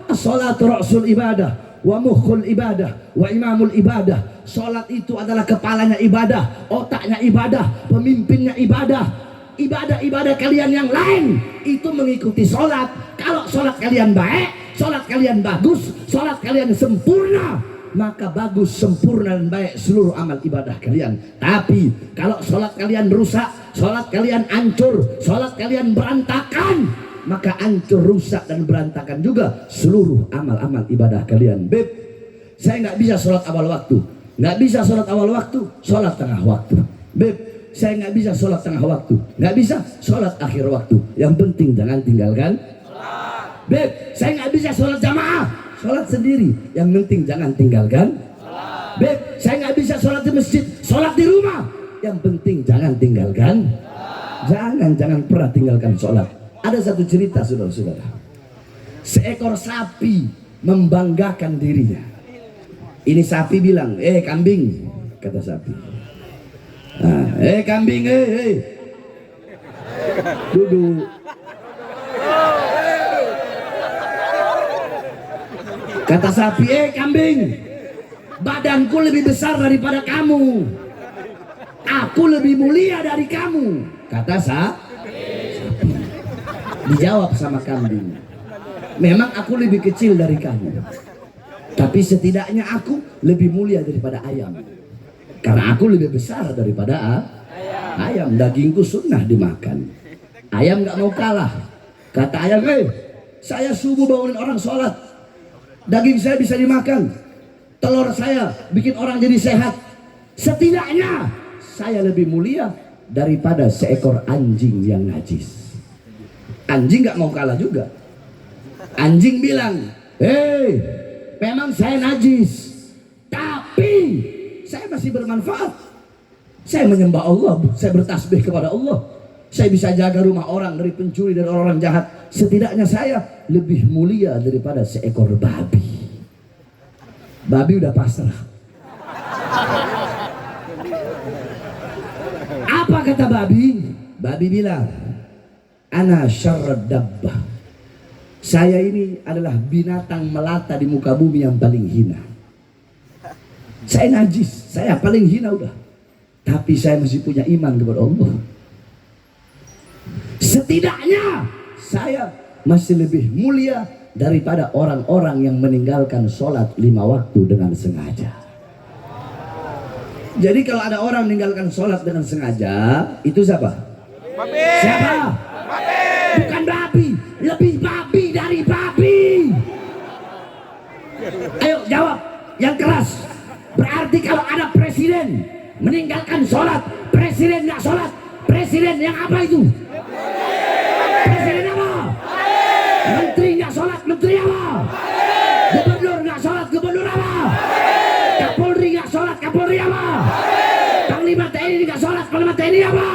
As-sholatu ra'sul ibadah wa mukhul ibadah wa imamul ibadah. Sholat itu adalah kepalanya ibadah, otaknya ibadah, pemimpinnya ibadah. Ibadah-ibadah kalian yang lain itu mengikuti sholat. Kalau sholat kalian baik, sholat kalian bagus, sholat kalian sempurna, maka bagus, sempurna dan baik seluruh amal ibadah kalian. Tapi kalau sholat kalian rusak, sholat kalian hancur, sholat kalian berantakan, maka hancur, rusak dan berantakan juga seluruh amal-amal ibadah kalian. Beb, saya nggak bisa sholat awal waktu, nggak bisa sholat awal waktu, sholat tengah waktu. Beb, saya nggak bisa sholat tengah waktu, nggak bisa sholat akhir waktu. Yang penting jangan tinggalkan. Beb, saya nggak bisa sholat jamaah, sholat sendiri. Yang penting jangan tinggalkan. Beb, saya nggak bisa sholat di masjid, sholat di rumah. Yang penting jangan tinggalkan. Jangan pernah tinggalkan sholat. Ada satu cerita, saudara-saudara. Seekor sapi membanggakan dirinya. Ini sapi bilang, kambing, kata sapi. Kambing, duduk. Kata sapi, kambing, badanku lebih besar daripada kamu. Aku lebih mulia dari kamu. Kata sapi. Dijawab sama kambing, memang aku lebih kecil dari kamu, tapi setidaknya aku lebih mulia daripada ayam. Karena aku lebih besar daripada ayam. Dagingku sunnah dimakan. Ayam gak mau kalah. Kata ayam, saya subuh bangunin orang sholat, daging saya bisa dimakan, telur saya bikin orang jadi sehat. Setidaknya saya lebih mulia daripada seekor anjing yang najis. Anjing gak mau kalah juga. Anjing bilang, memang saya najis, tapi saya masih bermanfaat. Saya menyembah Allah, saya bertasbih kepada Allah, saya bisa jaga rumah orang dari pencuri dan orang-orang jahat. Setidaknya saya lebih mulia daripada seekor babi. Babi udah pasrah. Apa kata babi? Babi bilang, ana syarrad dabbah. Saya ini adalah binatang melata di muka bumi yang paling hina. Saya najis, saya paling hina udah. Tapi saya masih punya iman kepada Allah. Setidaknya saya masih lebih mulia daripada orang-orang yang meninggalkan sholat 5 waktu dengan sengaja. Jadi kalau ada orang meninggalkan sholat dengan sengaja, itu siapa? Babi. Siapa? Babi. Bukan babi, lebih babi dari babi. Ayo jawab yang keras. Berarti kalau ada presiden meninggalkan sholat, presiden nggak sholat, presiden yang apa itu? Presiden apa? Menteri nggak sholat, menteri apa? Gubernur nggak sholat, gubernur apa? Kapolri nggak sholat, kapolri apa? Panglima TNI nggak sholat, panglima TNI apa?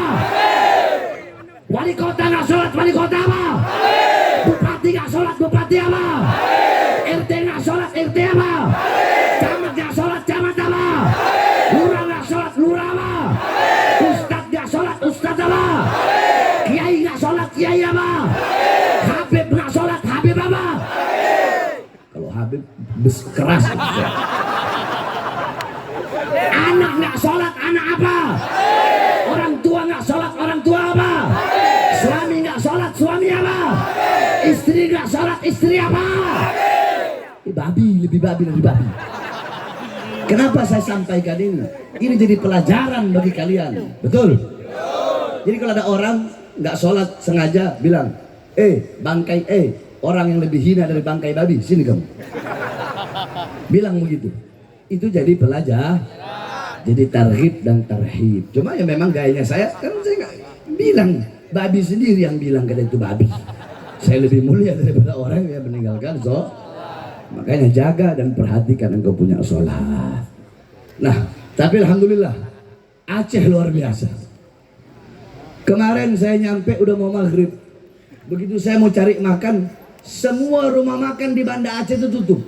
Wali kota nggak sholat, wali kota apa? Bupati nggak sholat, bupati apa? RT nggak sholat, RT apa? Camat nggak sholat, camat apa? Lurah nggak sholat, lurah apa? Ustadz nggak sholat, ustadz apa? Kiai nggak sholat, kiai apa? Habib nggak sholat, habib apa? Kalau habib keras. Anak nggak sholat, anak apa? Orang tua nggak sholat, orang tua apa? Suami nggak sholat, suami apa? Istri nggak sholat, istri apa? Babi, lebih babi dari babi. Kenapa saya sampaikan ini? Ini jadi pelajaran bagi kalian. Betul? Jadi kalau ada orang nggak sholat sengaja bilang, bangkai orang yang lebih hina dari bangkai babi, sini kamu. Bilang begitu. Itu jadi pelajar. Jadi tarhib dan tarhib. Cuma ya memang gayanya saya, kan saya nggak bilang, babi sendiri yang bilang kata itu babi. Saya lebih mulia daripada orang yang meninggalkan sholat. Makanya jaga dan perhatikan engkau punya sholat. Nah, tapi alhamdulillah Aceh luar biasa. Kemarin saya nyampe udah mau maghrib. Begitu saya mau cari makan, semua rumah makan di Banda Aceh itu tutup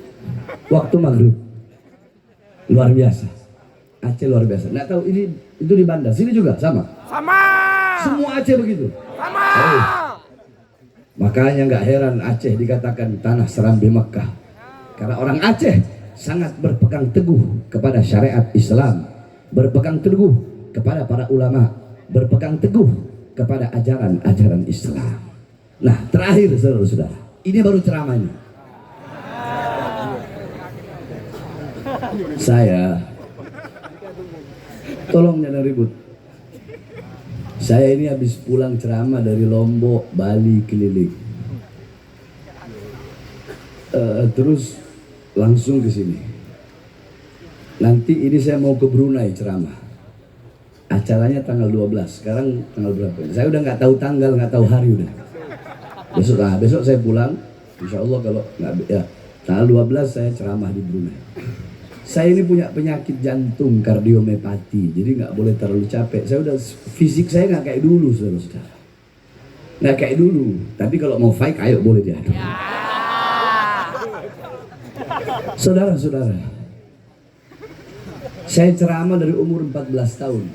waktu maghrib. Luar biasa. Aceh luar biasa. Nggak tahu ini itu di Banda. Sini juga sama. Sama. Semua Aceh begitu. Sama. Makanya nggak heran Aceh dikatakan tanah serambi Mekah, karena orang Aceh sangat berpegang teguh kepada syariat Islam, berpegang teguh kepada para ulama, berpegang teguh kepada ajaran-ajaran Islam. Nah, terakhir saudara-saudara, ini baru ceramahnya. Saya, tolong jangan ribut. Saya ini habis pulang ceramah dari Lombok, Bali, keliling. Terus langsung ke sini. Nanti ini saya mau ke Brunei ceramah. Acaranya tanggal 12. Sekarang tanggal berapa? Saya udah nggak tahu tanggal, nggak tahu hari udah. Besok saya pulang. Insya Allah kalau nggak ya tanggal 12 saya ceramah di Brunei. Saya ini punya penyakit jantung kardiomyopati, jadi nggak boleh terlalu capek. Saya udah fisik saya nggak kayak dulu, saudara-saudara. Nggak kayak dulu. Tapi kalau mau fight, ayo boleh diadu. Saudara-saudara, saya ceramah dari umur 14 tahun,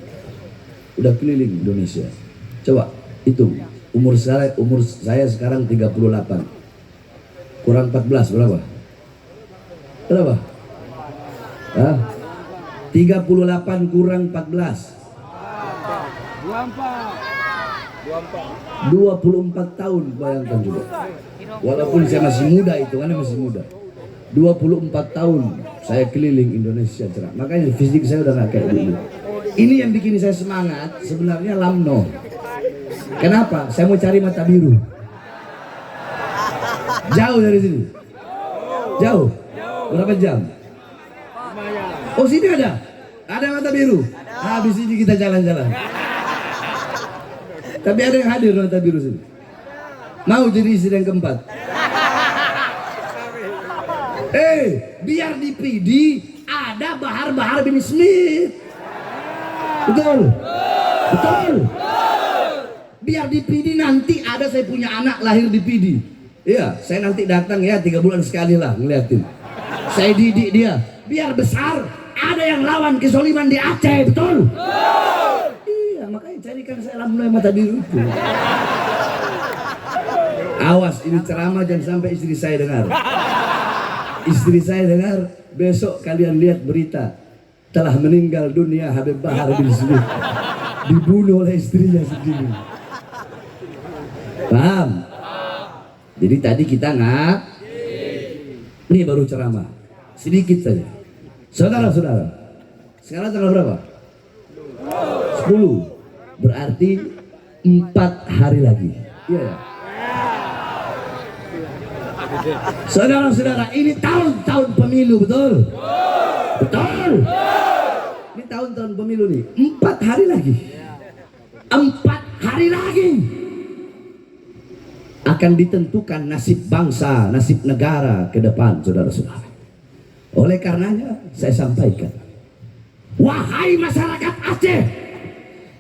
udah keliling Indonesia. Coba hitung, umur saya sekarang 38, kurang 14 berapa? Berapa? 38 kurang 14 24 tahun, bayangkan juga. Walaupun saya masih muda, itu kan masih muda. 24 tahun saya keliling Indonesia cerah. Makanya fisik saya udah gak kayak dulu. Ini yang bikin saya semangat sebenarnya lamno. Kenapa? Saya mau cari mata biru. Jauh dari sini. Jauh. Berapa jam? Oh, sini ada mata biru. Habis ini kita jalan-jalan. Tapi ada yang hadir mata biru sini. Mau jadi istri yang keempat? Biar di PD ada Bahar bin Smith. Betul. Biar di PD nanti ada saya punya anak lahir di PD. Iya, saya nanti datang ya 3 bulan sekali lah ngeliatin. Saya didik dia. Biar besar ada yang lawan kezaliman di Aceh, betul? Iya, makanya carikan saya lamno mata biru itu. Awas, ini ceramah jangan sampai istri saya dengar. Istri saya dengar, besok kalian lihat berita telah meninggal dunia Habib Bahar bin Smith, dibunuh oleh istrinya sendiri. Paham? Jadi tadi kita ini baru ceramah sedikit saja. Saudara-saudara, sekarang tanggal berapa? 10. Berarti 4 hari lagi. Iya. Saudara-saudara, ini tahun pemilu, betul? Betul. Ini tahun pemilu nih. 4 hari lagi. 4 hari lagi akan ditentukan nasib bangsa, nasib negara ke depan, saudara-saudara. Oleh karenanya saya sampaikan, wahai masyarakat Aceh,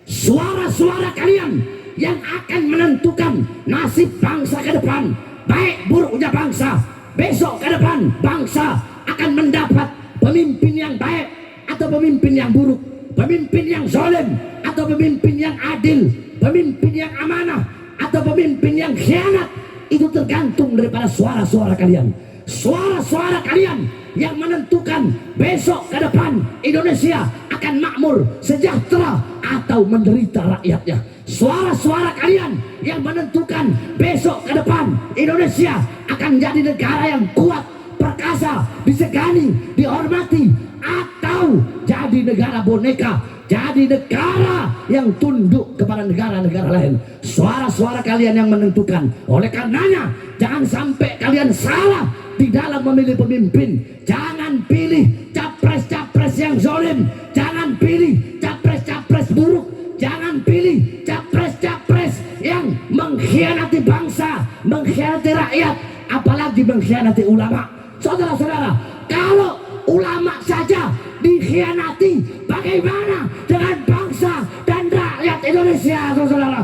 suara-suara kalian yang akan menentukan nasib bangsa ke depan, baik buruknya bangsa, besok ke depan bangsa akan mendapat pemimpin yang baik atau pemimpin yang buruk, pemimpin yang zalim atau pemimpin yang adil, pemimpin yang amanah atau pemimpin yang khianat. Itu tergantung daripada suara-suara kalian. Suara-suara kalian yang menentukan besok ke depan Indonesia akan makmur, sejahtera atau menderita rakyatnya. Suara-suara kalian yang menentukan besok ke depan Indonesia akan jadi negara yang kuat, perkasa, disegani, dihormati, atau jadi negara boneka, jadi negara yang tunduk kepada negara-negara lain. Suara-suara kalian yang menentukan. Oleh karenanya jangan sampai kalian salah di dalam memilih pemimpin. Jangan pilih capres-capres yang zalim, jangan pilih capres-capres buruk, jangan pilih capres-capres yang mengkhianati bangsa, mengkhianati rakyat, apalagi mengkhianati ulama. Saudara-saudara, kalau ulama saja dikhianati, bagaimana dengan bangsa dan rakyat Indonesia, saudara-saudara?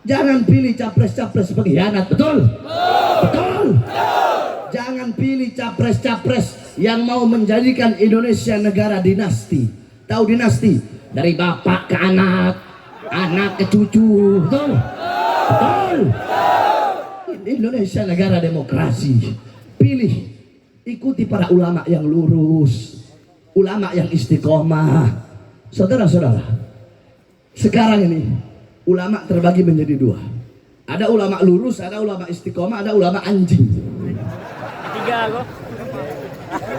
Jangan pilih capres-capres pengkhianat, betul? Betul. Jangan pilih capres-capres yang mau menjadikan Indonesia negara dinasti. Tahu dinasti? Dari bapak ke anak, anak ke cucu, betul? Betul. Indonesia negara demokrasi. Pilih, ikuti para ulama yang lurus, ulama yang istiqomah. Saudara-saudara, sekarang ini ulama terbagi menjadi dua. Ada ulama lurus, ada ulama istiqomah, ada ulama anjing. Tiga kok.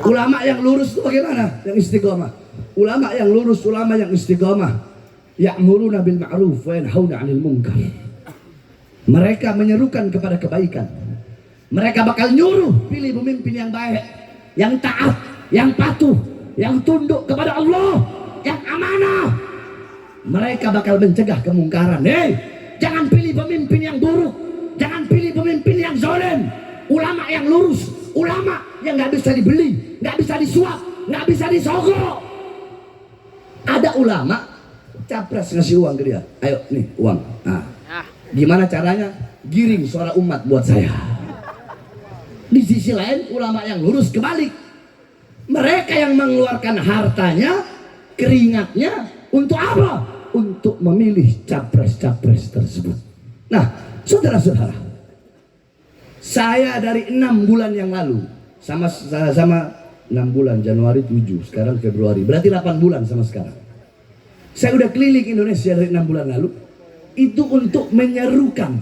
Ulama yang lurus itu bagaimana? Yang istiqomah. Ulama yang lurus, ulama yang istiqomah, ya'muruna bil ma'ruf wa yanhauna 'anil munkar. Mereka menyerukan kepada kebaikan. Mereka bakal nyuruh pilih pemimpin yang baik, yang taat, yang patuh, yang tunduk kepada Allah, yang amanah. Mereka bakal mencegah kemungkaran. Jangan pilih pemimpin yang buruk, jangan pilih pemimpin yang zalim. Ulama yang lurus, ulama yang nggak bisa dibeli, nggak bisa disuap, nggak bisa disogok. Ada ulama capres ngasih uang ke dia, ayo nih uang. Nah, gimana caranya? Giring suara umat buat saya. Di sisi lain ulama yang lurus kebalik, mereka yang mengeluarkan hartanya, keringatnya untuk apa? Untuk memilih capres-capres tersebut. Nah, saudara-saudara, saya dari 6 bulan yang lalu sama 6 bulan, Januari 7, sekarang Februari, berarti 8 bulan sama sekarang. Saya udah keliling Indonesia dari 6 bulan lalu, itu untuk menyerukan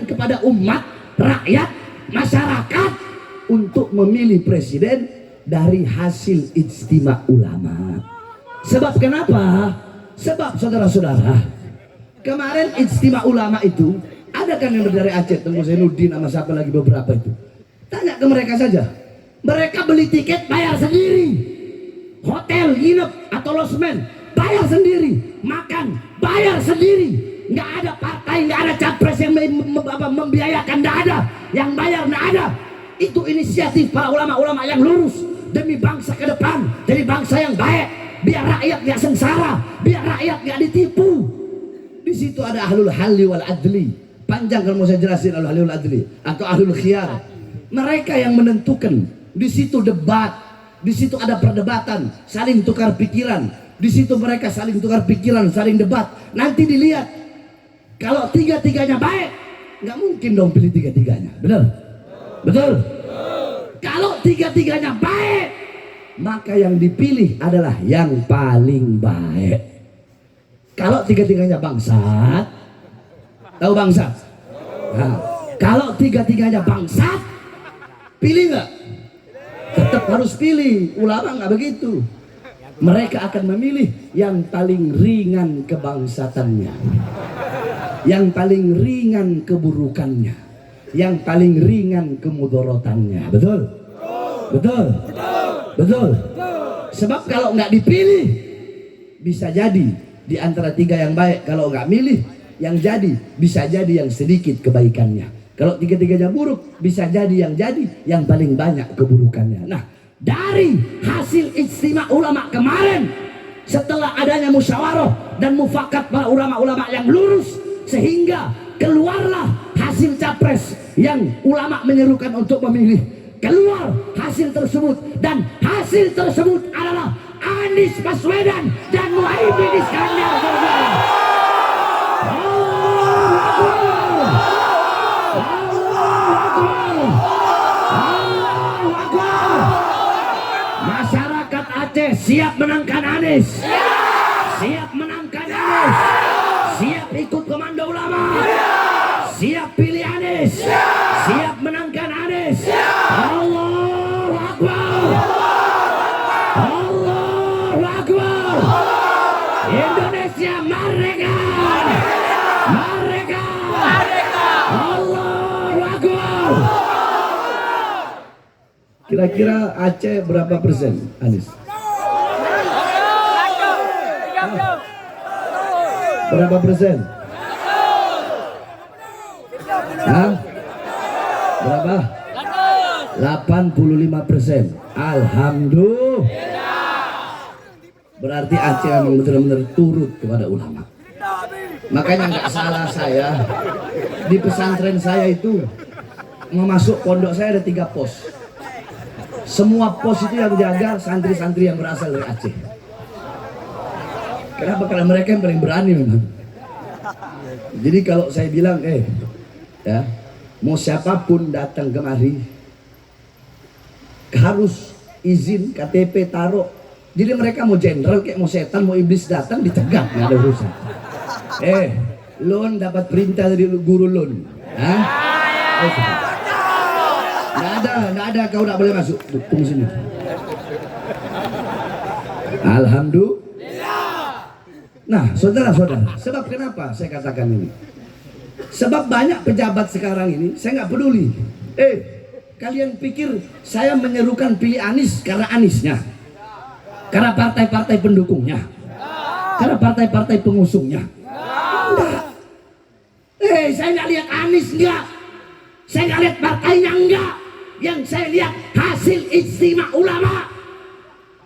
kepada umat, rakyat, masyarakat untuk memilih presiden dari hasil ijtima ulama. Sebab kenapa? Sebab saudara-saudara, kemarin ijtima ulama itu ada kan yang dari Aceh, Tengku Zainuddin sama siapa lagi beberapa itu. Tanya ke mereka saja. Mereka beli tiket bayar sendiri. Hotel, nginep atau losmen bayar sendiri. Makan bayar sendiri. Nggak ada partai, nggak ada capres yang membiayakan, nggak ada. Yang bayar nggak ada. Itu inisiatif para ulama-ulama yang lurus demi bangsa ke depan, dari bangsa yang baik, biar rakyat nggak sengsara, biar rakyat nggak ditipu. Di situ ada ahlul halli wal adli. Panjang kalau mau saya jelasin ahlul halli wal adli atau ahlul khiyar. Mereka yang menentukan. Di situ debat, di situ ada perdebatan, saling tukar pikiran. Di situ mereka saling tukar pikiran, saling debat. Nanti dilihat kalau tiga-tiganya baik, nggak mungkin dong pilih tiga-tiganya. Benar? Betul? Kalau tiga-tiganya baik, maka yang dipilih adalah yang paling baik. Kalau tiga-tiganya bangsat, tahu bangsat? Nah, kalau tiga-tiganya bangsat, pilih nggak? Tetap harus pilih. Ulama nggak begitu. Mereka akan memilih yang paling ringan kebangsatannya, yang paling ringan keburukannya, yang paling ringan kemudorotannya. Betul? Betul? Betul? Sebab kalau nggak dipilih, bisa jadi di antara tiga yang baik. Kalau nggak milih, yang jadi bisa jadi yang sedikit kebaikannya. Kalau tiga-tiganya buruk, bisa jadi yang paling banyak keburukannya. Nah, dari hasil ijtima ulama kemarin, setelah adanya musyawarah dan mufakat para ulama-ulama yang lurus, sehingga keluarlah hasil capres yang ulama menyerukan untuk memilih. Keluar hasil tersebut, dan hasil tersebut adalah Anies Baswedan dan Muhaimin Iskandar. Masyarakat Aceh siap menangkan Anies. Siap menangkan Anies. Siap ikut komando ulama. Siap pilih Anies. Siap menangkan Anies. Allahu Akbar. Allahu Akbar. Indonesia merdeka. Merdeka. Allahu Akbar. Kira-kira Aceh berapa persen Anies? Berapa persen? Hah? Berapa? 85%. Alhamdulillah. Berarti Aceh memang benar-benar turut kepada ulama. Makanya nggak salah saya, di pesantren saya itu mau masuk pondok saya ada 3 pos. Semua pos itu yang jaga santri-santri yang berasal dari Aceh. Kenapa? Karena mereka yang paling berani memang. Jadi kalau saya bilang, ya, mau siapapun datang kemari harus izin KTP taruh. Jadi mereka mau jenderal kayak mau setan mau iblis datang dicegat, nggak ada urusan. Lon dapat perintah dari guru Lon, nggak ada kau nggak boleh masuk. Tunggu sini. Alhamdulillah. Nah, saudara-saudara, sebab kenapa saya katakan ini? Sebab banyak pejabat sekarang ini saya nggak peduli. Kalian pikir saya menyerukan pilih Anies karena Aniesnya, karena partai-partai pendukungnya, karena partai-partai pengusungnya? Enggak. Saya nggak lihat Anies, enggak. Saya nggak lihat partainya, enggak. Yang saya lihat hasil istimewa ulama.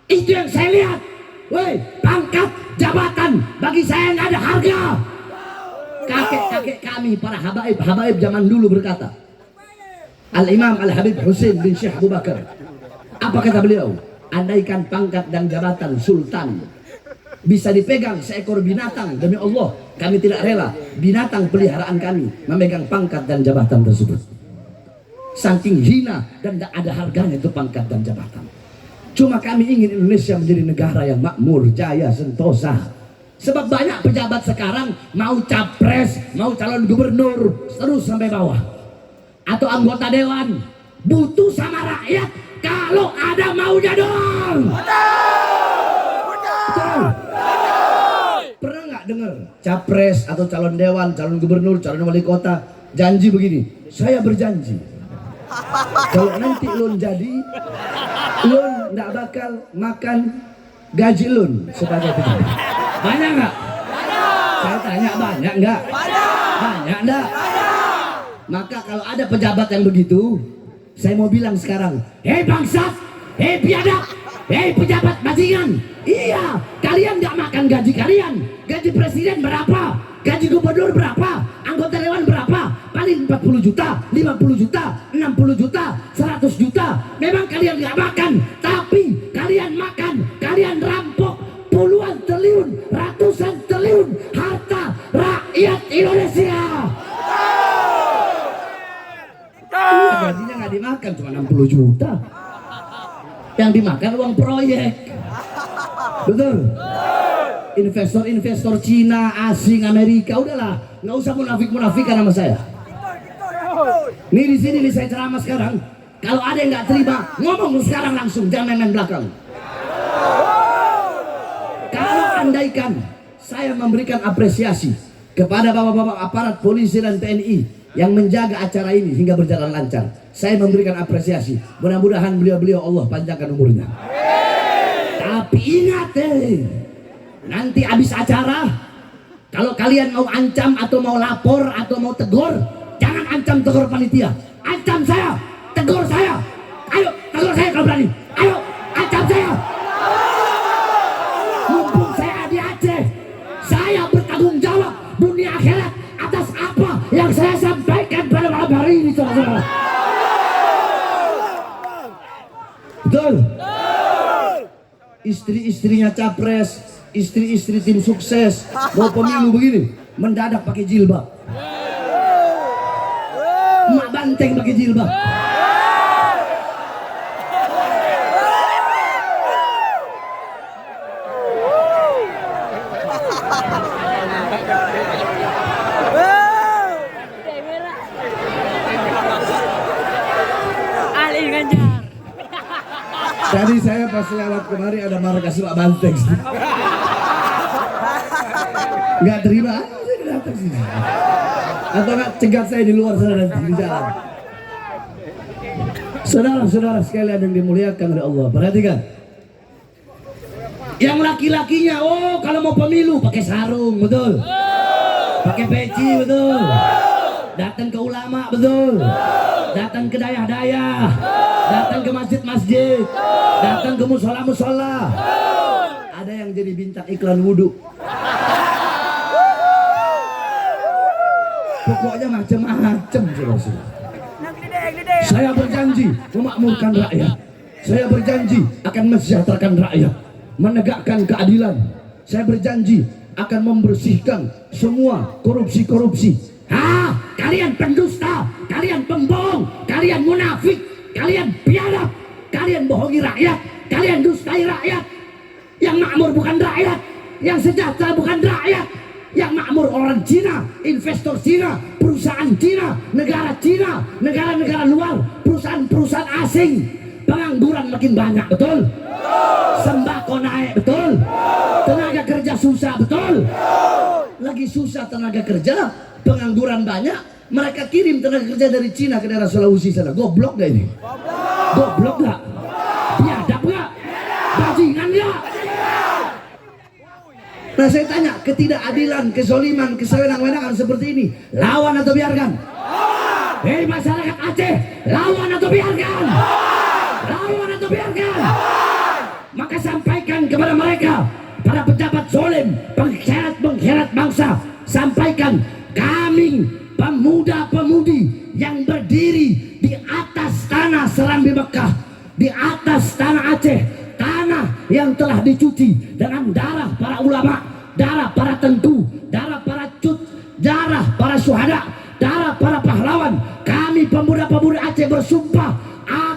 Itu yang saya lihat. Pangkat jabatan bagi saya nggak ada harga. Kakek-kakek kami para habaib zaman dulu berkata, Al-Imam Al-Habib Husain bin Syekh Abu Bakar, apa kata beliau? Andaikan pangkat dan jabatan sultan bisa dipegang seekor binatang, demi Allah kami tidak rela binatang peliharaan kami memegang pangkat dan jabatan tersebut. Saking hina dan tidak ada harganya itu pangkat dan jabatan. Cuma kami ingin Indonesia menjadi negara yang makmur, jaya, sentosa. Sebab banyak pejabat sekarang mau capres, mau calon gubernur terus sampai bawah, atau anggota dewan, butuh sama rakyat kalau ada maunya doang. Betul. Pernah nggak dengar capres atau calon dewan, calon gubernur, calon wali kota janji begini, saya berjanji kalau nanti Lun jadi, Lun nggak bakal makan gaji Lun sebagai pejabat. Banyak nggak? Saya tanya, banyak nggak? Banyak nggak? Maka kalau ada pejabat yang begitu, saya mau bilang sekarang, hei bangsat, hei biadab, hei pejabat bajingan, iya, kalian nggak makan gaji kalian. Gaji presiden berapa? Gaji gubernur berapa? Anggota dewan berapa? Paling 40 juta, 50 juta, 60 juta, 100 juta. Memang kalian nggak makan, tapi kalian makan, kalian rampok puluhan triliun, ratusan triliun harta rakyat Indonesia. Gajinya nggak dimakan, cuma 60 juta. Yang dimakan uang proyek. Betul? Investor-investor Cina, asing, Amerika, udahlah, nggak usah munafik-munafikan sama saya. Nih di sini nih saya ceramah sekarang. Kalau ada yang nggak terima, ngomong sekarang langsung, jangan main-main belakang. Kalau andaikan saya memberikan apresiasi kepada bapak-bapak aparat polisi dan TNI yang menjaga acara ini hingga berjalan lancar, saya memberikan apresiasi. Mudah-mudahan beliau-beliau Allah panjangkan umurnya. Tapi ingat nanti habis acara, kalau kalian mau ancam atau mau lapor atau mau tegur, jangan ancam tegur panitia, ancam saya, tegur saya. Ayo tegur saya kalau berani, ayo ancam saya. Mumpung saya di Aceh, saya bertanggung jawab dunia akhirat atas apa yang saya sampaikan pada malam hari ini, saudara-saudara. Betul? Istri-istrinya capres, istri-istri tim sukses mau pemilu begini, mendadak pakai jilbab. Mak banteng pakai jilbab. Tadi saya pas lewat kemari ada markas Pak Banteng. Nggak terima, saya datang sini. Atau nggak cegat saya di luar sana dan di jalan. Saudara-saudara sekalian yang dimuliakan oleh Allah, perhatikan. Yang laki-lakinya, kalau mau pemilu pakai sarung, betul. Pakai peci, betul. Datang ke ulama, betul. Datang ke dayah-dayah. Datang ke masjid-masjid, datang ke musola-musola. Ada yang jadi bintang iklan wudhu. Pokoknya macam-macam. Saya berjanji memakmurkan rakyat. Saya berjanji akan mensejahterakan rakyat, menegakkan keadilan. Saya berjanji akan membersihkan semua korupsi-korupsi. Kalian pendusta, kalian pembohong, kalian munafik, kalian biadab, kalian bohongi rakyat, kalian dustai rakyat. Yang makmur bukan rakyat, yang sejahtera bukan rakyat. Yang makmur orang Cina, investor Cina, perusahaan Cina, negara-negara luar, perusahaan-perusahaan asing. Pengangguran makin banyak, betul? Sembako naik, betul? Tenaga kerja susah, betul? Lagi susah tenaga kerja, pengangguran banyak, mereka kirim tenaga kerja dari Cina ke daerah Sulawesi sana. Goblok gak ini? Goblok gak? Biadab gak? Bajingan gak? Nah saya tanya, ketidakadilan, kezoliman, kesewenang-wenangan seperti ini, lawan atau biarkan? Hei masyarakat Aceh, lawan atau biarkan? Lawan atau biarkan? Maka sampaikan kepada mereka, para pejabat zolim, pengkhianat bangsa, sampaikan, kami pemuda-pemudi yang berdiri di atas tanah Serambi Mekah, di atas tanah Aceh, tanah yang telah dicuci dengan darah para ulama, darah para tengku, darah para cut, darah para syuhada, darah para pahlawan. Kami pemuda-pemudi Aceh bersumpah,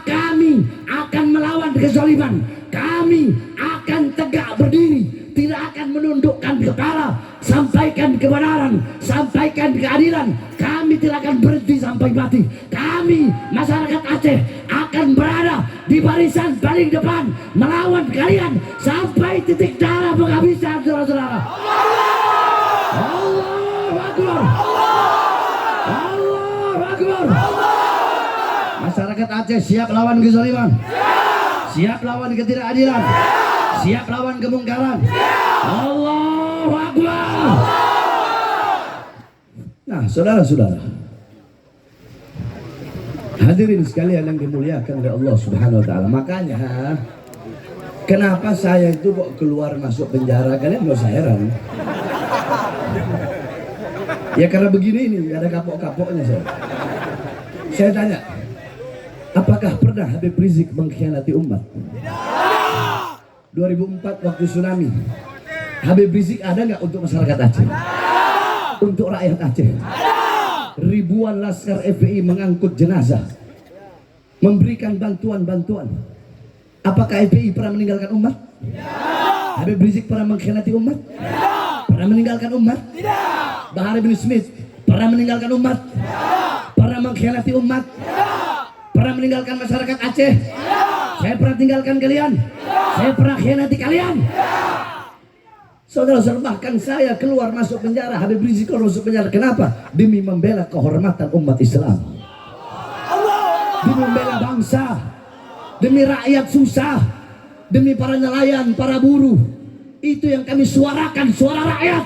kami akan melawan kezaliman, kami akan tegak berdiri, tidak akan menundukkan kepala, sampaikan kebenaran, sampaikan keadilan. Kami tidak akan berhenti sampai mati. Kami masyarakat Aceh akan berada di barisan paling depan melawan kalian sampai titik darah penghabisan, saudara-saudara. Allahu Akbar. Allahu Akbar. Masyarakat Aceh siap lawan kezaliman, siap lawan ketidakadilan, siap lawan kemungkaran. Allahu Akbar. Nah, saudara-saudara, hadirin sekalian yang dimuliakan oleh Allah Subhanahu wa taala. Makanya kenapa saya itu kok keluar masuk penjara, kalian nggak usah heran. Ya karena begini ini, ada kapok-kapoknya saya. Saya tanya, apakah pernah Habib Rizik mengkhianati umat? 2004 waktu tsunami, Habib Rizik ada nggak untuk masyarakat Aceh? Untuk rakyat Aceh? Ribuan laskar FPI mengangkut jenazah, memberikan bantuan-bantuan. Apakah FPI pernah meninggalkan umat? Habib Rizik pernah mengkhianati umat? Pernah meninggalkan umat? Bahar bin Smith pernah meninggalkan umat? Pernah mengkhianati umat? Pernah meninggalkan masyarakat Aceh? Saya pernah tinggalkan kalian? Saya pernah khianati kalian? Saudara-saudara, bahkan saya keluar masuk penjara, Habib Rizik keluar masuk penjara. Kenapa? Demi membela kehormatan umat Islam, demi membela bangsa, demi rakyat susah, demi para nelayan, para buruh. Itu yang kami suarakan, suara rakyat.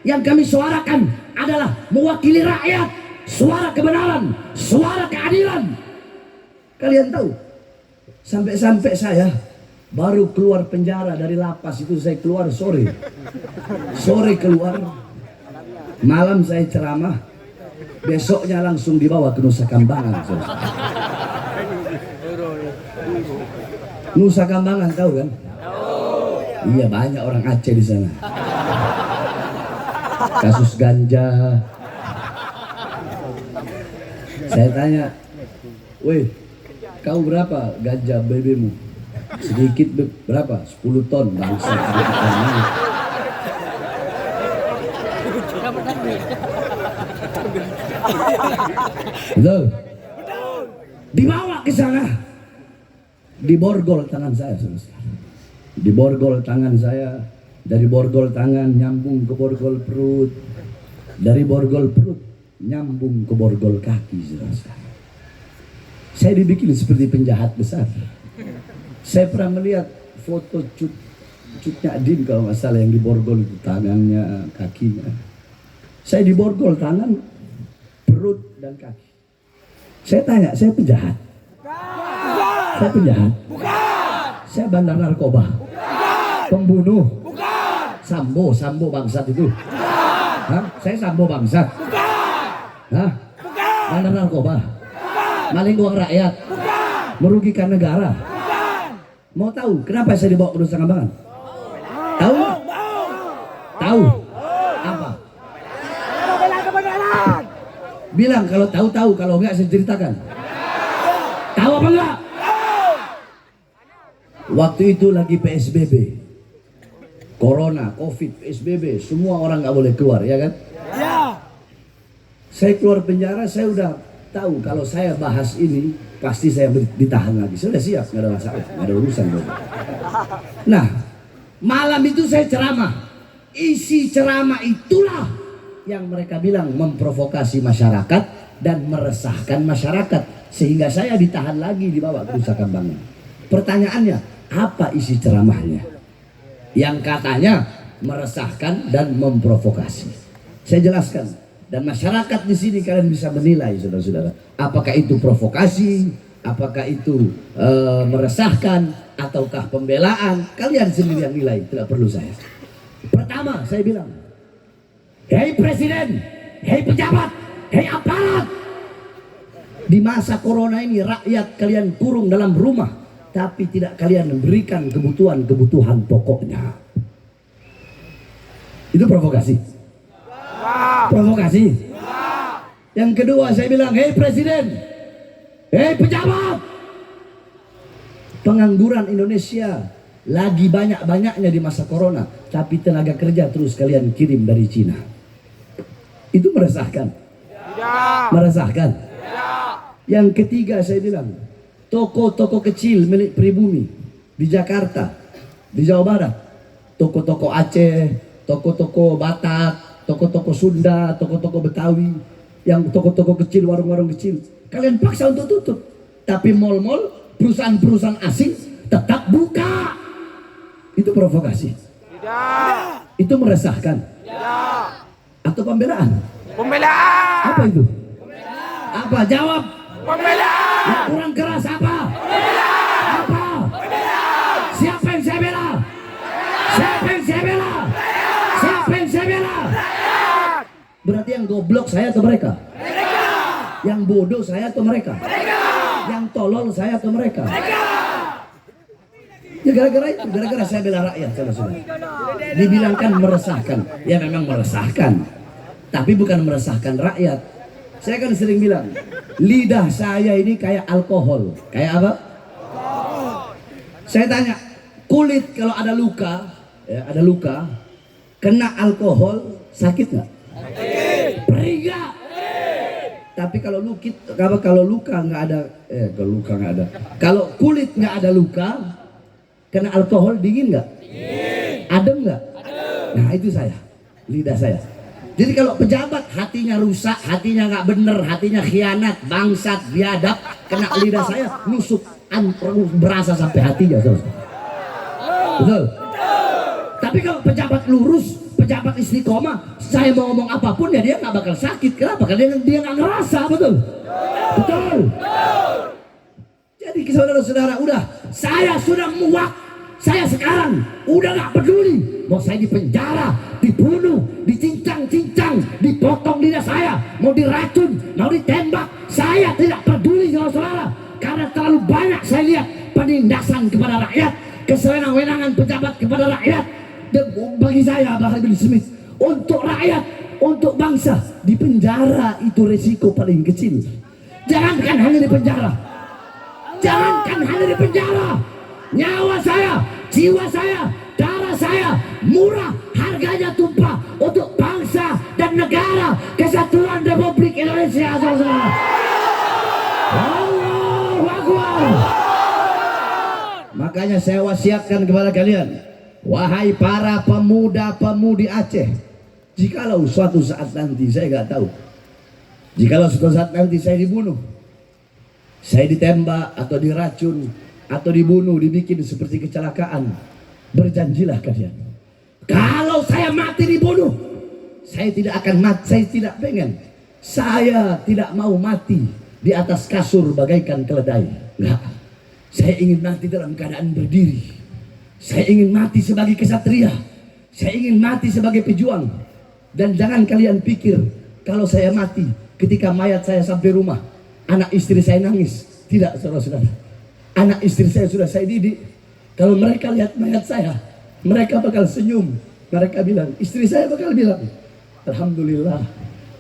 Yang kami suarakan adalah mewakili rakyat, suara kebenaran, suara keadilan. Kalian tahu, sampai-sampai saya baru keluar penjara dari lapas itu, saya keluar sore keluar, malam saya ceramah, besoknya langsung dibawa ke Nusa Kambangan. Nusa Kambangan tahu kan? Iya, banyak orang Aceh di sana. Kasus ganja. Saya tanya, weh, kau berapa ganja BB-mu? Sedikit, berapa? 10 ton. Bangsa, sedikit ton. Betul? Dibawa ke sana, diborgol tangan saya, saudara. Diborgol tangan saya, dari borgol tangan nyambung ke borgol perut, dari borgol perut nyambung ke borgol kaki, saudara. Saya dibikin seperti penjahat besar. Saya pernah melihat foto cutnya Adin kalau nggak salah, yang diborgol itu tangannya, kakinya. Saya diborgol tangan, perut dan kaki. Saya tanya, saya penjahat? Saya penjahat? Saya bandar narkoba? Pembunuh? Sambo bangsat itu? Hah? Saya Sambo bangsat? Hah? Bandar narkoba? Maling uang rakyat? Merugikan negara? Mau tahu kenapa saya dibawa ke Nusa Kambangan? Tahu? Tahu? Bilang kalau tahu-tahu, kalau enggak saya ceritakan. Tahu apa enggak? Waktu itu lagi PSBB. Corona, Covid, PSBB, semua orang nggak boleh keluar, ya kan? Ya. Saya keluar penjara, saya udah tahu kalau saya bahas ini pasti saya ditahan lagi. Saya udah siap, nggak ada masalah, nggak ada urusan. Nah, malam itu saya ceramah. Isi ceramah itulah yang mereka bilang memprovokasi masyarakat dan meresahkan masyarakat, sehingga saya ditahan lagi, dibawa ke Nusa Kambangan. Pertanyaannya, apa isi ceramahnya? Yang katanya meresahkan dan memprovokasi. Saya jelaskan, dan masyarakat di sini kalian bisa menilai, saudara-saudara, apakah itu provokasi, apakah itu meresahkan, ataukah pembelaan. Kalian sendiri yang nilai, tidak perlu saya. Pertama, saya bilang, hei presiden, hei pejabat, hei aparat, di masa corona ini rakyat kalian kurung dalam rumah, tapi tidak kalian memberikan kebutuhan pokoknya. Itu provokasi. Provokasi. Yang kedua, saya bilang, hei presiden, hei pejabat, pengangguran Indonesia lagi banyak-banyaknya di masa corona, tapi tenaga kerja terus kalian kirim dari Cina. Itu meresahkan. Meresahkan. Yang ketiga, saya bilang, toko-toko kecil milik pribumi di Jakarta, di Jawa Barat, toko-toko Aceh, toko-toko Batak, toko-toko Sunda, toko-toko Betawi, yang toko-toko kecil, warung-warung kecil, kalian paksa untuk tutup, tapi mal-mal, perusahaan-perusahaan asing tetap buka. Itu provokasi. Tidak. Itu meresahkan. Tidak. Atau pembelaan? Pembelaan. Apa itu? Apa? Jawab. Pembelaan. Yang kurang keras apa? Pembelaan. Apa? Pembelaan. Siapa yang saya bela? Siapa yang saya bela? Siapa yang saya bela? Berarti yang goblok saya atau mereka? Mereka. Yang bodoh saya atau mereka? Mereka. Yang tolol saya atau mereka? Mereka. Ya gara-gara itu, gara-gara saya bela rakyat, saudara-saudara. Dibilangkan meresahkan, ya memang meresahkan, tapi bukan meresahkan rakyat. Saya kan sering bilang, lidah saya ini kayak alkohol. Kayak apa? Saya tanya, kulit kalau ada luka, ya, ada luka, kena alkohol, sakit nggak? Perih nggak? Tapi kalau luka nggak ada, kalau kulit nggak ada luka, kena alkohol dingin nggak? Adem nggak? Nah itu saya, lidah saya. Jadi kalau pejabat hatinya rusak, hatinya nggak bener, hatinya khianat, bangsat, biadab, kena lidah saya nusuk, berasa sampai hatinya. Betul? Tapi kalau pejabat lurus, pejabat istiqomah, saya mau ngomong apapun ya dia nggak bakal sakit. Kenapa? Karena dia nggak ngerasa, betul? Betul. Jadi saudara-saudara, udah, saya sudah muak. Saya sekarang udah gak peduli. Mau saya dipenjara, dibunuh, dicincang-cincang, dipotong lidah saya, mau diracun, mau ditembak, saya tidak peduli, saudara-saudara. Karena terlalu banyak saya lihat penindasan kepada rakyat, kesewenang-wenangan pejabat kepada rakyat. Dan bagi saya, Bahar bin Smith, untuk rakyat, untuk bangsa, dipenjara itu resiko paling kecil. Jangankan hanya dipenjara, jangankan hanya di penjara, nyawa saya, jiwa saya, darah saya murah, harganya tumpah untuk bangsa dan negara kesatuan Republik Indonesia. Allahu Akbar. Makanya saya wasiatkan kepada kalian, wahai para pemuda-pemudi Aceh, jikalau suatu saat nanti, saya nggak tahu, jikalau suatu saat nanti saya dibunuh, saya ditembak atau diracun atau dibunuh, dibikin seperti kecelakaan, berjanjilah kalian, kalau saya mati dibunuh, saya tidak akan mati, saya tidak pengen, saya tidak mau mati di atas kasur bagaikan keledai. Enggak, saya ingin mati dalam keadaan berdiri. Saya ingin mati sebagai kesatria, saya ingin mati sebagai pejuang. Dan jangan kalian pikir kalau saya mati ketika mayat saya sampai rumah, anak istri saya nangis. Tidak, saudara-saudara. Anak istri saya sudah saya didik. Kalau mereka lihat mayat saya, mereka bakal senyum. Mereka bilang, istri saya bakal bilang, alhamdulillah,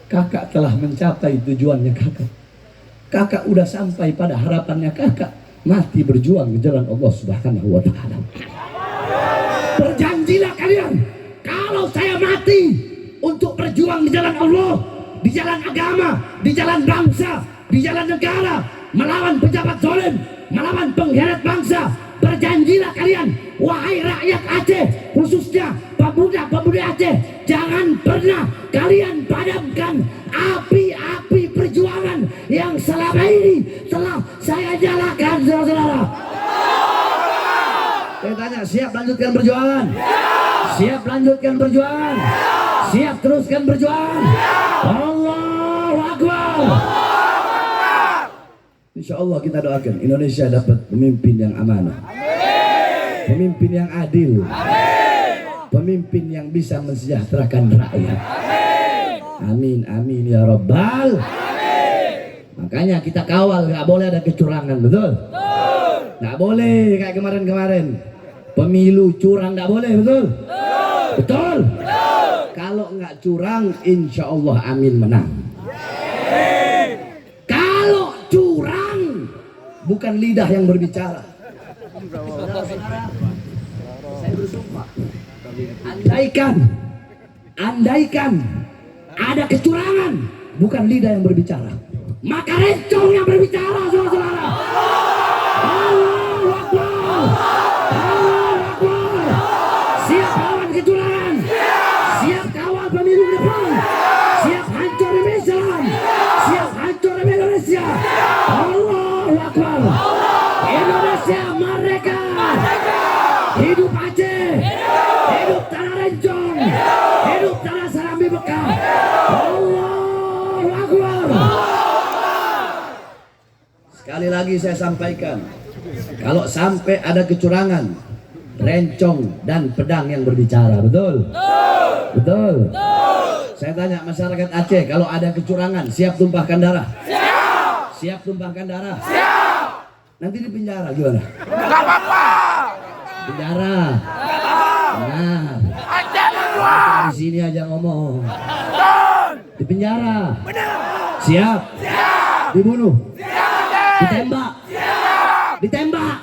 kakak telah mencapai tujuannya kakak. Kakak udah sampai pada harapannya kakak, mati berjuang di jalan Allah Subhanahu wa Ta'ala. Berjanjilah kalian, kalau saya mati untuk berjuang di jalan Allah, di jalan agama, di jalan bangsa, di jalan negara, melawan pejabat zalim, melawan pengkhianat bangsa, berjanjilah kalian, wahai rakyat Aceh, khususnya pemuda-pemudi Aceh, jangan pernah kalian padamkan api-api perjuangan yang selama ini telah saya jalankan, saudara-saudara. Saya tanya, siap lanjutkan perjuangan? Siap lanjutkan perjuangan? Siap teruskan perjuangan? Allahu Akbar. Insya Allah kita doakan Indonesia dapat pemimpin yang amanah, pemimpin yang adil, pemimpin yang bisa mensejahterakan rakyat. Amin, amin ya Rabbal. Makanya kita kawal, nggak boleh ada kecurangan, betul? Nggak boleh kayak kemarin-kemarin pemilu curang, nggak boleh, betul? Betul. Kalau nggak curang, insya Allah amin menang. Kalau curang, bukan lidah yang berbicara. Saya bersumpah, andaikan ada kecurangan, bukan lidah yang berbicara, maka rencong yang berbicara, saudara-saudara. Allahu Akbar. Allahu Akbar. Siap lawan kecurangan, siap kawal pemilu depan, siap hancur demi Islam, siap hancur demi Indonesia. Allahu Akbar. Indonesia merdeka. Hidup Aceh, hidup tanah Rencong, hidup tanah Serambi Mekah. Allahu Akbar. Sekali lagi saya sampaikan, kalau sampai ada kecurangan, Rencong dan pedang yang berbicara, betul? Betul. Saya tanya masyarakat Aceh, kalau ada kecurangan, siap tumpahkan darah? Siap tumpahkan darah? Nanti di penjara gimana? Enggak apa-apa. Penjara. Nah, Aceh berjuang. di sini aja ngomong. Di penjara. Siap. Dibunuh. Ditembak. Ditembak.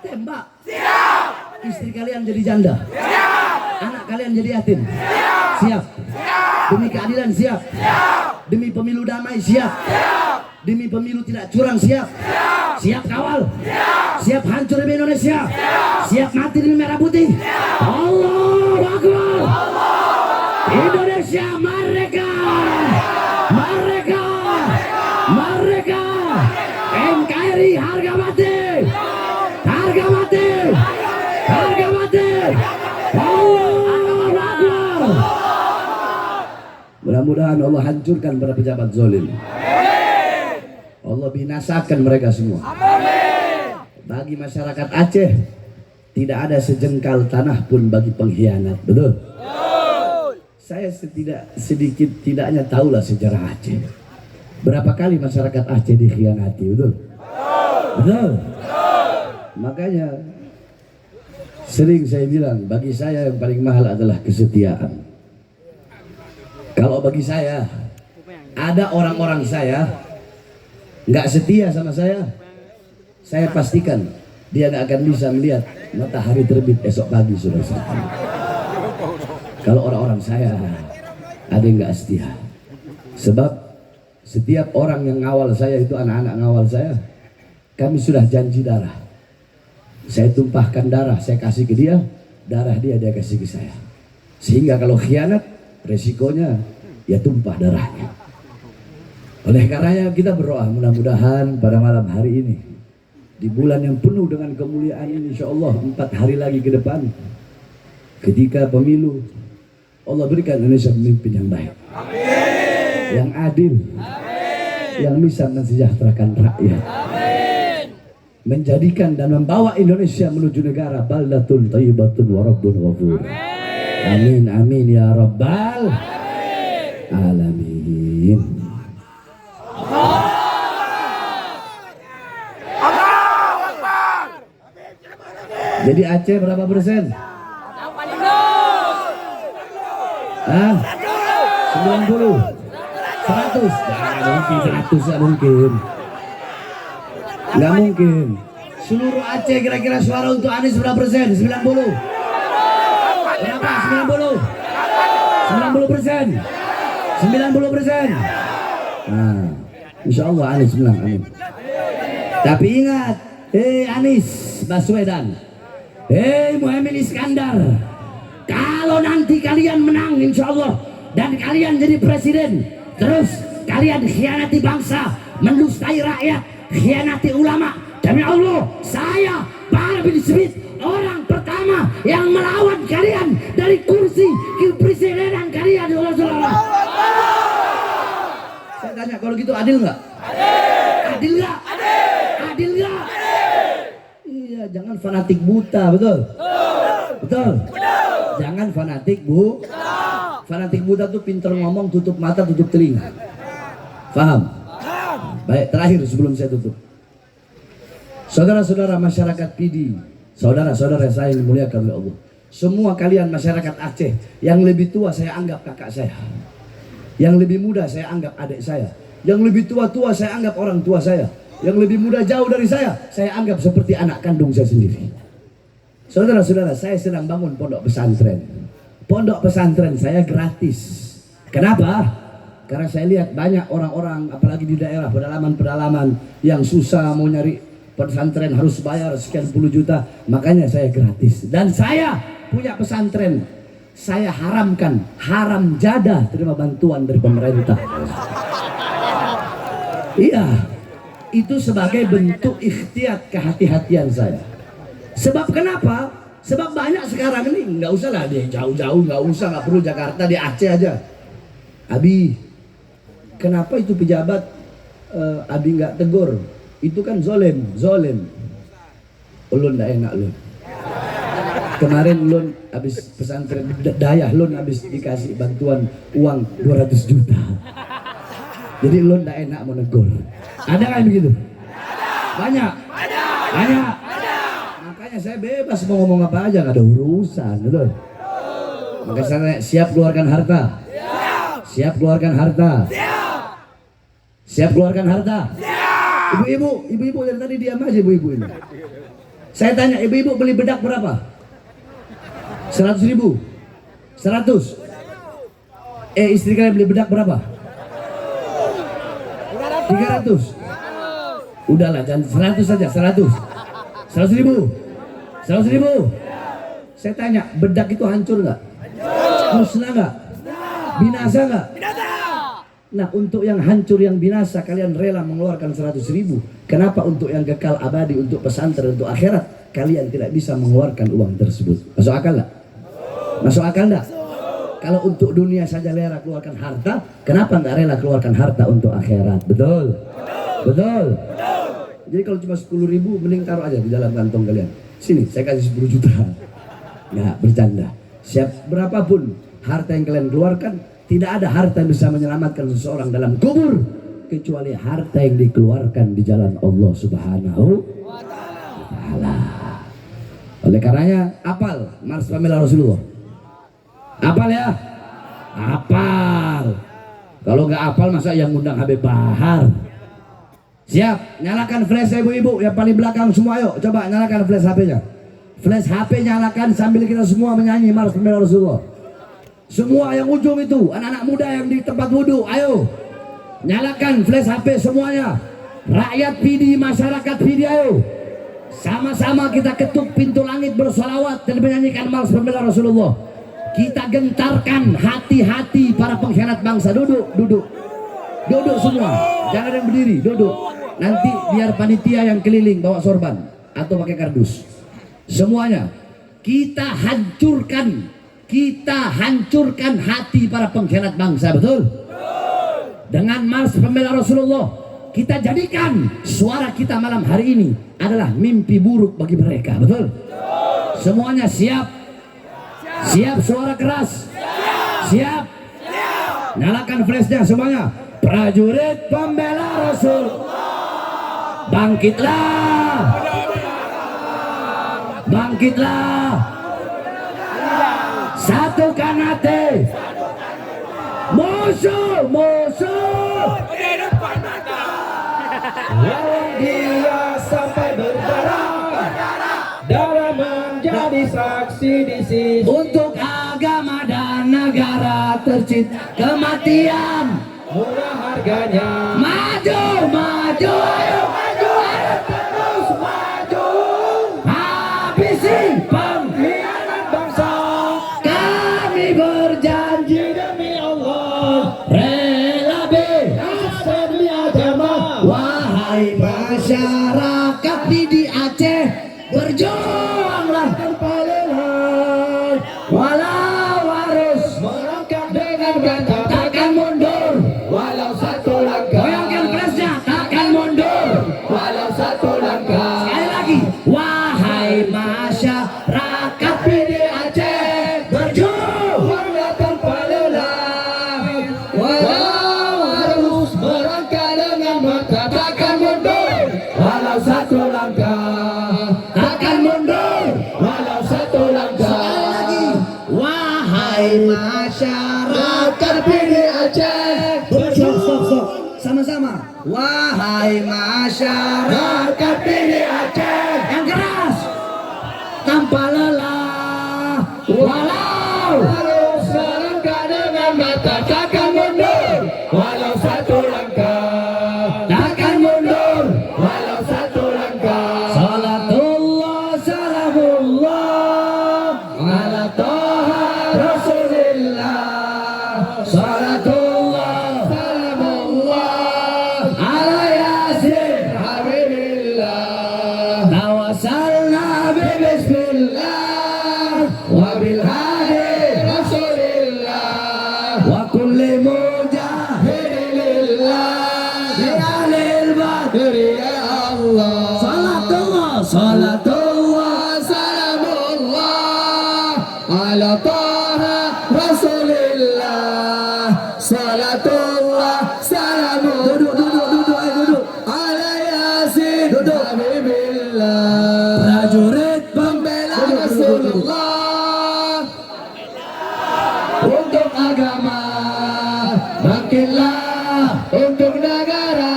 Tembak. Istri kalian jadi janda. Anak kalian jadi yatim. Siap. Demi keadilan siap. Demi pemilu damai siap. Demi pemilu tidak curang siap. Siap kawal. Siap hancur demi Indonesia. Siap mati demi merah putih. Allahu Akbar. Indonesia merdeka. Merdeka. Merdeka. NKRI harga mati. Harga mati. Harga mati. Allahu Akbar. Mudah-mudahan Allah hancurkan para pejabat zalim. Allah binasakan mereka semua. Bagi masyarakat Aceh, tidak ada sejengkal tanah pun bagi pengkhianat, betul? Saya sedikit tidaknya tahulah sejarah Aceh. Berapa kali masyarakat Aceh dikhianati, betul? Betul. Makanya sering saya bilang, bagi saya yang paling mahal adalah kesetiaan. Kalau bagi saya, ada orang-orang saya nggak setia sama saya pastikan dia nggak akan bisa melihat matahari terbit esok pagi, saudara-saudara. Kalau orang-orang saya ada yang nggak setia, sebab setiap orang yang ngawal saya itu anak-anak ngawal saya, kami sudah janji darah. Saya tumpahkan darah, saya kasih ke dia, darah dia kasih ke saya. Sehingga kalau khianat, resikonya ya tumpah darahnya. Oleh karenanya kita berdoa, mudah-mudahan pada malam hari ini, di bulan yang penuh dengan kemuliaan ini, insya Allah 4 hari lagi ke depan, ketika pemilu, Allah berikan Indonesia pemimpin yang baik, yang adil, yang bisa mensejahterakan rakyat, menjadikan dan membawa Indonesia menuju negara baldatun thayyibatun wa rabbun ghafur. Amin, amin ya Rabbal alamin. Jadi Aceh berapa persen? 90. 90. 100. Nggak mungkin 100, nggak mungkin. Nggak mungkin. Seluruh Aceh kira-kira suara untuk Anies berapa persen? 90. Berapa? 90. 90%. 90%. Nah, insya Allah Anies menang. Amin. Tapi ingat, Anies Baswedan, Muhammad Iskandar, kalau nanti kalian menang insya Allah dan kalian jadi presiden, terus kalian khianati bangsa, mendustai rakyat, khianati ulama, demi Allah saya Bahar bin Smith orang pertama yang melawan kalian dari kursi kepresidenan kalian. Saya tanya, kalau gitu adil nggak? Adil nggak? Adil nggak? Iya, jangan fanatik buta, betul? Betul? Jangan fanatik fanatik buta tuh pinter ngomong, tutup mata, tutup telinga. Paham? Baik, terakhir sebelum saya tutup. Saudara-saudara masyarakat PD, saudara-saudara saya yang dimuliakan oleh Allah, semua kalian masyarakat Aceh, yang lebih tua saya anggap kakak saya, yang lebih muda saya anggap adik saya, yang lebih tua-tua saya anggap orang tua saya, yang lebih muda jauh dari saya anggap seperti anak kandung saya sendiri. Saudara-saudara, saya sedang bangun pondok pesantren. Pondok pesantren saya gratis. Kenapa? Karena saya lihat banyak orang-orang, apalagi di daerah pedalaman-pedalaman yang susah mau nyari pesantren harus bayar sekian puluh juta. Makanya saya gratis. Dan saya punya pesantren. Saya haramkan, haram jadah terima bantuan dari pemerintah. Iya, itu sebagai bentuk ikhtiyat kehati-hatian saya. Sebab kenapa? Sebab banyak sekarang ini, nggak usah lah dia jauh-jauh, nggak perlu Jakarta, di Aceh aja. Abi, kenapa itu pejabat Abi nggak tegur? Itu kan zolim. Ulun nggak enak lu. Kemarin Lun habis pesantren Dayah, Lun habis dikasih bantuan uang 200 juta. Jadi Lun nggak enak mau negur. Ada kan begitu? Banyak. Makanya saya bebas mau ngomong apa aja, nggak ada urusan, betul? Makanya saya siap keluarkan harta. Siap keluarkan harta. Siap keluarkan harta. Ibu-ibu dari tadi diam aja ibu-ibu ini. Saya tanya, ibu-ibu beli bedak berapa? 100.000? 100? Istri kalian beli bedak berapa? 300? Udahlah, jangan 100 saja, 100. 100.000? 100.000? Saya tanya, bedak itu hancur nggak? Musnah nggak? Binasa nggak? Nah, untuk yang hancur, yang binasa kalian rela mengeluarkan 100.000. Kenapa untuk yang kekal abadi, untuk pesantren, untuk akhirat kalian tidak bisa mengeluarkan uang tersebut? Masuk akal nggak? Masuk akal nggak? Kalau untuk dunia saja rela keluarkan harta, kenapa nggak rela keluarkan harta untuk akhirat? Betul? Betul? Jadi kalau cuma 10.000 mending taruh aja di dalam kantong kalian. Sini saya kasih 10 juta. Nggak, bercanda. Siap berapapun harta yang kalian keluarkan, tidak ada harta yang bisa menyelamatkan seseorang dalam kubur kecuali harta yang dikeluarkan di jalan Allah Subhanahu wa Ta'ala. Oleh karenanya, apal Mars Pembela Rasulullah. Apal ya? Apal. Kalau nggak apal masa yang ngundang Habib Bahar? Siap, nyalakan flash ibu-ibu yang paling belakang semua, ayo coba nyalakan flash HP-nya. Flash HP nyalakan sambil kita semua menyanyi Mars Pembela Rasulullah. Semua yang ujung itu, anak-anak muda yang di tempat wudhu, ayo nyalakan flash HP semuanya. Rakyat PD, masyarakat PD, ayo sama-sama kita ketuk pintu langit bersolawat dan menyanyikan Mars Pembela Rasulullah. Kita gentarkan hati-hati para pengkhianat bangsa. Duduk semua, jangan yang berdiri, duduk. Nanti biar panitia yang keliling bawa sorban atau pakai kardus. Semuanya kita hancurkan hati para pengkhianat bangsa, betul? Dengan Mars Pembela Rasulullah, kita jadikan suara kita malam hari ini adalah mimpi buruk bagi mereka, betul? Semuanya siap? Siap suara keras? Siap? Nyalakan flashnya semuanya. Prajurit pembela Rasul, bangkitlah! Bangkitlah! Satukan hati. Musuh lawan dia sampai berdarah, darah menjadi saksi di sisi. Untuk agama dan negara tercipta kematian Murah harganya, maju maju ayo maju ayo terus maju. habisi Pengkhianat bangsa, kami berjanji demi Allah, rela bebas demi agama. wahai masyarakat di Aceh berjuanglah Tanpa lelah, walau harus melangkah dengan gagah, takkan mundur walau satu langkah. goyangkan flashnya takkan mundur Walau satu langkah. sekali lagi wahai masyarakat di Aceh berjuang Warga tanpa lelah, walau harus melangkah dengan mata, takkan mundur. Walau satu langkah, takkan mundur walau satu langkah. wahai masyarakat Terpilih Aceh stop sama-sama wahai masyarakat terpilih Aceh, yang keras tanpa lelah walau harus melangkah dengan mata, takkan mundur. Walau satu langkah, takkan mundur walau satu langkah. salatullah salamullah ala toha rasulillah salatullah Salamullah ala yasin Habibillah, tawassalna bismillah wa bil hadi Rasulillah, wa kulli mujahidillah bi'alil badri ya Allah. salatullah salatullah Salamullah ala Taha Rasulillah, salatullah salamullah. duduk ayo duduk Ala Yasin Habibillah, prajurit pembela Rasulullah. untuk agama bangkitlah Untuk negara,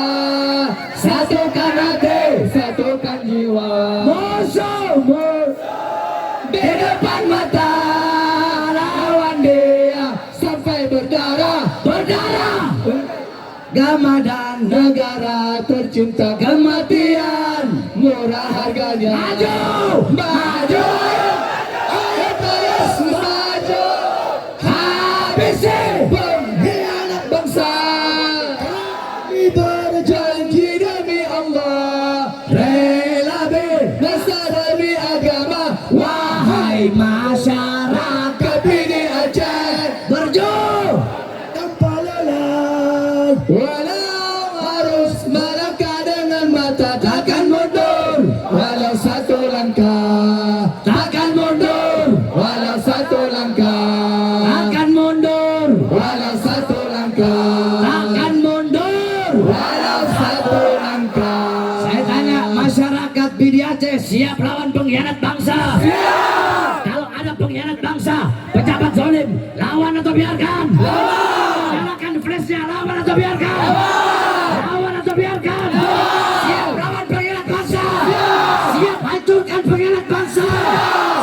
satukan hati satukan jiwa. musuhmu di depan mata lawan dia Sampai berdarah, agama dan negara tercinta kematian murah harganya. maju Maju, ayo terus maju. habisi Pengkhianat bangsa, kami berjanji demi Allah, rela rasa demi agama. wahai masyarakat Kepini Aceh berjuang tanpa lelah, walau harus melangkah dengan mata, takkan mundur. Walau satu langkah, takkan mundur walau satu langkah, takkan mundur walau satu langkah, takkan mundur walau satu langkah. saya tanya masyarakat di Aceh siap lawan pengkhianat bangsa kalau ada pengkhianat bangsa pejabat zalim lawan atau biarkan nyalakan flashnya lawan atau biarkan lawan atau biarkan siap lawan pengkhianat bangsa siap hancurkan pengkhianat bangsa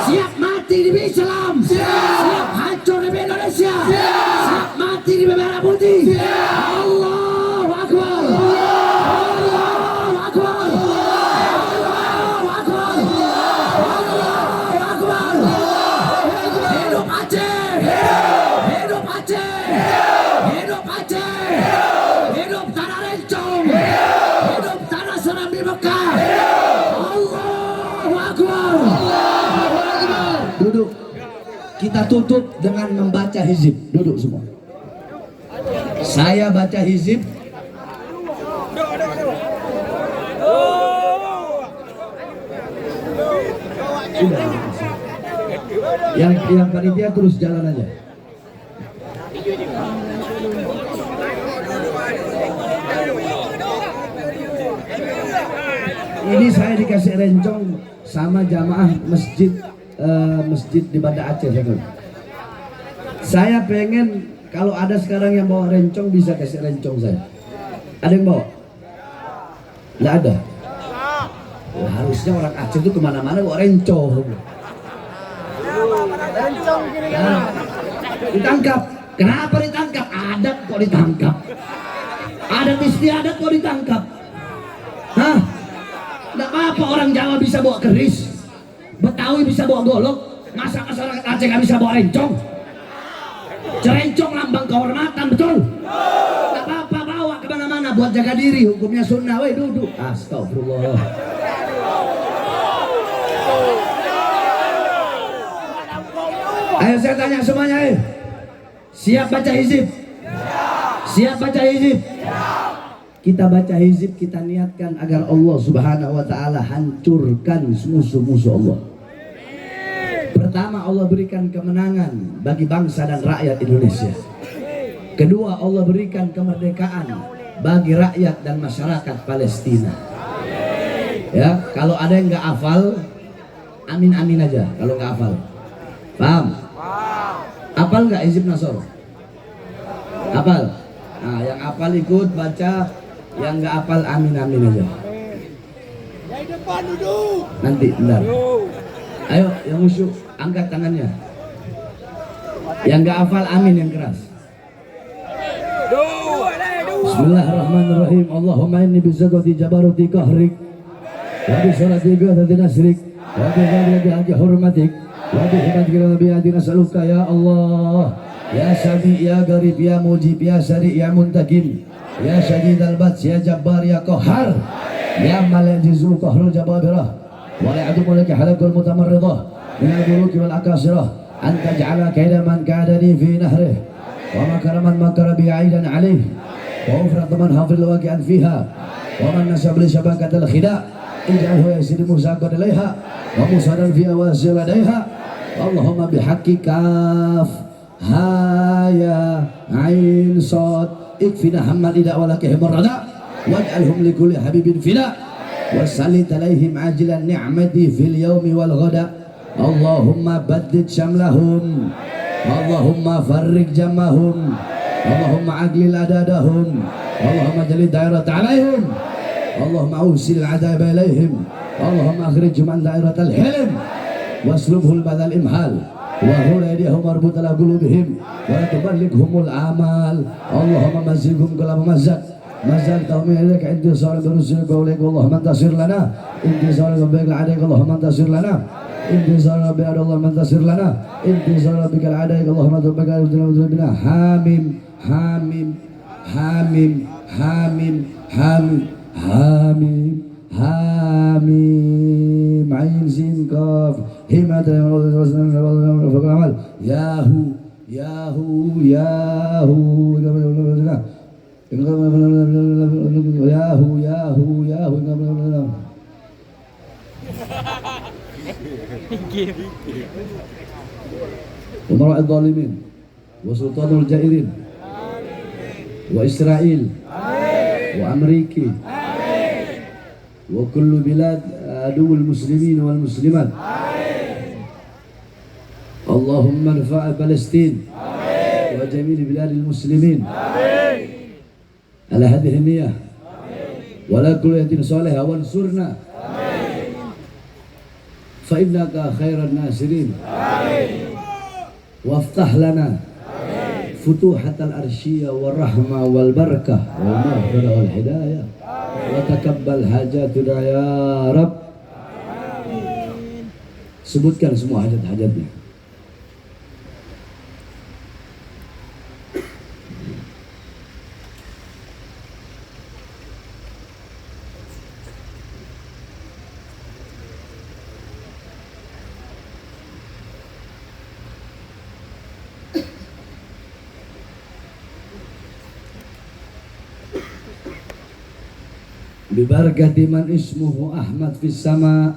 siap mati di Islam siap hancur di Indonesia siap mati di merah putih Allahu Akbar Allahu Akbar Allahu Akbar Allahu Akbar hidup Aceh hidup Aceh hidup Aceh hidup tanah Rencong hidup tanah Serambi Mekah Allahu Akbar duduk kita tutup dengan membaca hizib duduk semua saya baca hizib sudah yang panitia terus jalan aja ini saya dikasih rencong sama jamaah masjid masjid di Banda Aceh saya pengen kalau ada sekarang yang bawa rencong bisa kasih rencong saya ada yang bawa Nggak ada. Oh, harusnya orang Aceh itu kemana-mana bawa rencong. Nah, ditangkap. Kenapa ditangkap? Adat kok ditangkap. Adat istiadat kok ditangkap. Hah? Nggak apa-apa orang Jawa bisa bawa keris, Betawi bisa bawa golok, masa masyarakat Aceh nggak bisa bawa rencong? Cerencong lambang kehormatan, betul? Nggak apa-apa, bawa kemana-mana buat jaga diri. Hukumnya sunnah, weh duduk. Astagfirullah. Ayo saya tanya semuanya, siap baca hizib? Siap baca hizib? Kita baca hizib, kita niatkan agar Allah Subhanahu wa ta'ala hancurkan musuh-musuh Allah. Pertama, Allah berikan kemenangan bagi bangsa dan rakyat Indonesia. Kedua, Allah berikan kemerdekaan bagi rakyat dan masyarakat Palestina. Ya, kalau ada yang nggak hafal, amin-amin aja kalau nggak hafal. Paham? Hafal nggak hizib Nasr? Hafal? Nah, yang hafal ikut baca, yang nggak hafal amin-amin aja. Yang depan duduk. Nanti, bentar. Ayo, yang musuh angkat tangannya. Yang nggak hafal amin yang keras. Bismillahirrahmanirrahim. Allahumma inni bizaqati jabaruti kahrik wa bi surati ghadati nasrik wa bi ghadati haji hurmatik wa bi himatika nabi adi nas'aluka ya Allah ya sami ya garib ya mujib ya sari ya muntakim ya syadid al-bats ya jabbar ya qahar ya mala jizu qahrul jababirah wa la ya'dumu laka halakul mutamarridah min al-buluki wal akasirah anta ja'ala kaida man kadani fi nahrih wa makara man makara bi aidan alaih wa ufrat man hafil waqi'an fiha wa man nasab li syabakatil khida ij'alhu yasir musaqad ilaiha wa musadan fiha wa sil ladaiha Allahumma bihaqqi kaf ha ya ain sad ikfina hammal ida wa lakihim rada waj'alhum likulli habibin fida wa sallit alaihim ajilan ni'mati fil yawmi wal ghada Allahumma baddid syamlahum Allahumma farrik jamahum Allahumma aglil adadahum Allahumma jalid dairat alaihim Allahumma awsil adab ilaihim Allahumma akhrijhum an dairat al-hilm waslubhul badal imhal wa hula yadihum marbut ala qulubihim wa tuballighumul amal Allahumma mazighum kala mazzaq mazal tawmin ilaika intisar birusul qawlik Allahumma antasir lana intisar rabbika alaik Allahumma antasir lana intisar rabbika Allahumma antasir lana intisar rabbika alaik Allahumma tabakkal bina hamim hamim hamim hamim hamim hamim hamim ain sin kaf himat yahu yahu yahu yahu yahu yahu umara al-zalimin wa sultanul jairin wa Israel wa Amerika wa kullu bilad aduwul muslimin wal muslimat Allahumma irfa' Palestin wa jamil biladil muslimin ala hadhihi niyah wa la kullu yatin salihah wansurna fa innaka khairan nasirin waftah lana futuhat al-arshiyah wal rahmah wal barakah wal maghfirah wal hidayah wa takabbal hajatuna ya Rabb. Sebutkan semua hajat-hajatnya. Bibarakati man ismuhu Ahmad fis sama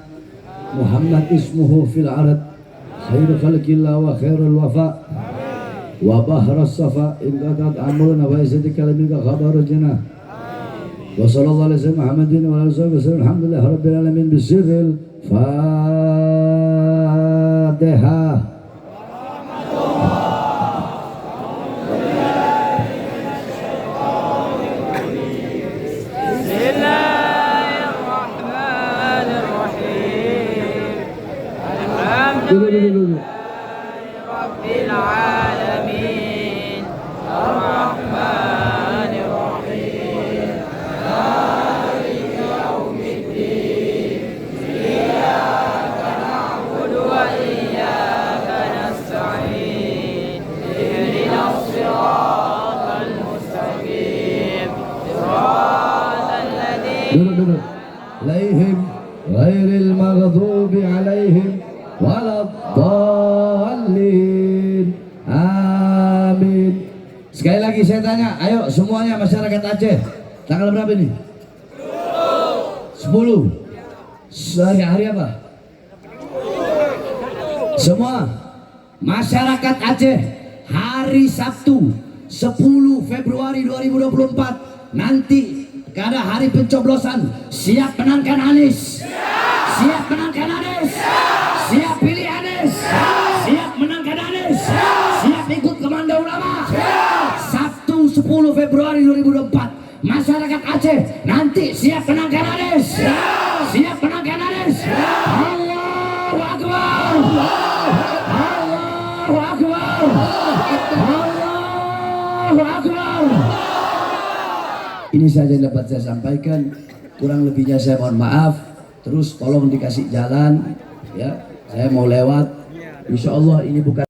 Muhammad ismuhu fil arad khairu khalqillah wa khairul wafa wa bahras safa in qatat amruna wa izati kalamika khabaru jannah wa sallallahu alaihi Muhammadin wa alihi wasallam alhamdulillah rabbil alamin bisirril Fatihah. Duduk. Alaihim ghairil maghdubi alaihim waladdallin. Amin. Sekali lagi saya tanya, ayo semuanya masyarakat Aceh, tanggal berapa ini? 10. Hari apa? Semua masyarakat Aceh, hari Sabtu 10 Februari 2024 nanti kada hari pencoblosan, siap menangkan Anies, siap menangkan Anies, siap pilih Anies, siap menangkan Anies, siap ikut Komando Ulama. Sabtu 10 Februari 2024 masyarakat Aceh nanti siap menangkan Anies, siap menangkan Anies. Allahu Akbar, Allahu Akbar, Allahu Akbar. Ini saja yang dapat saya sampaikan, kurang lebihnya saya mohon maaf. Terus tolong dikasih jalan ya, saya mau lewat. Insya Allah ini bukan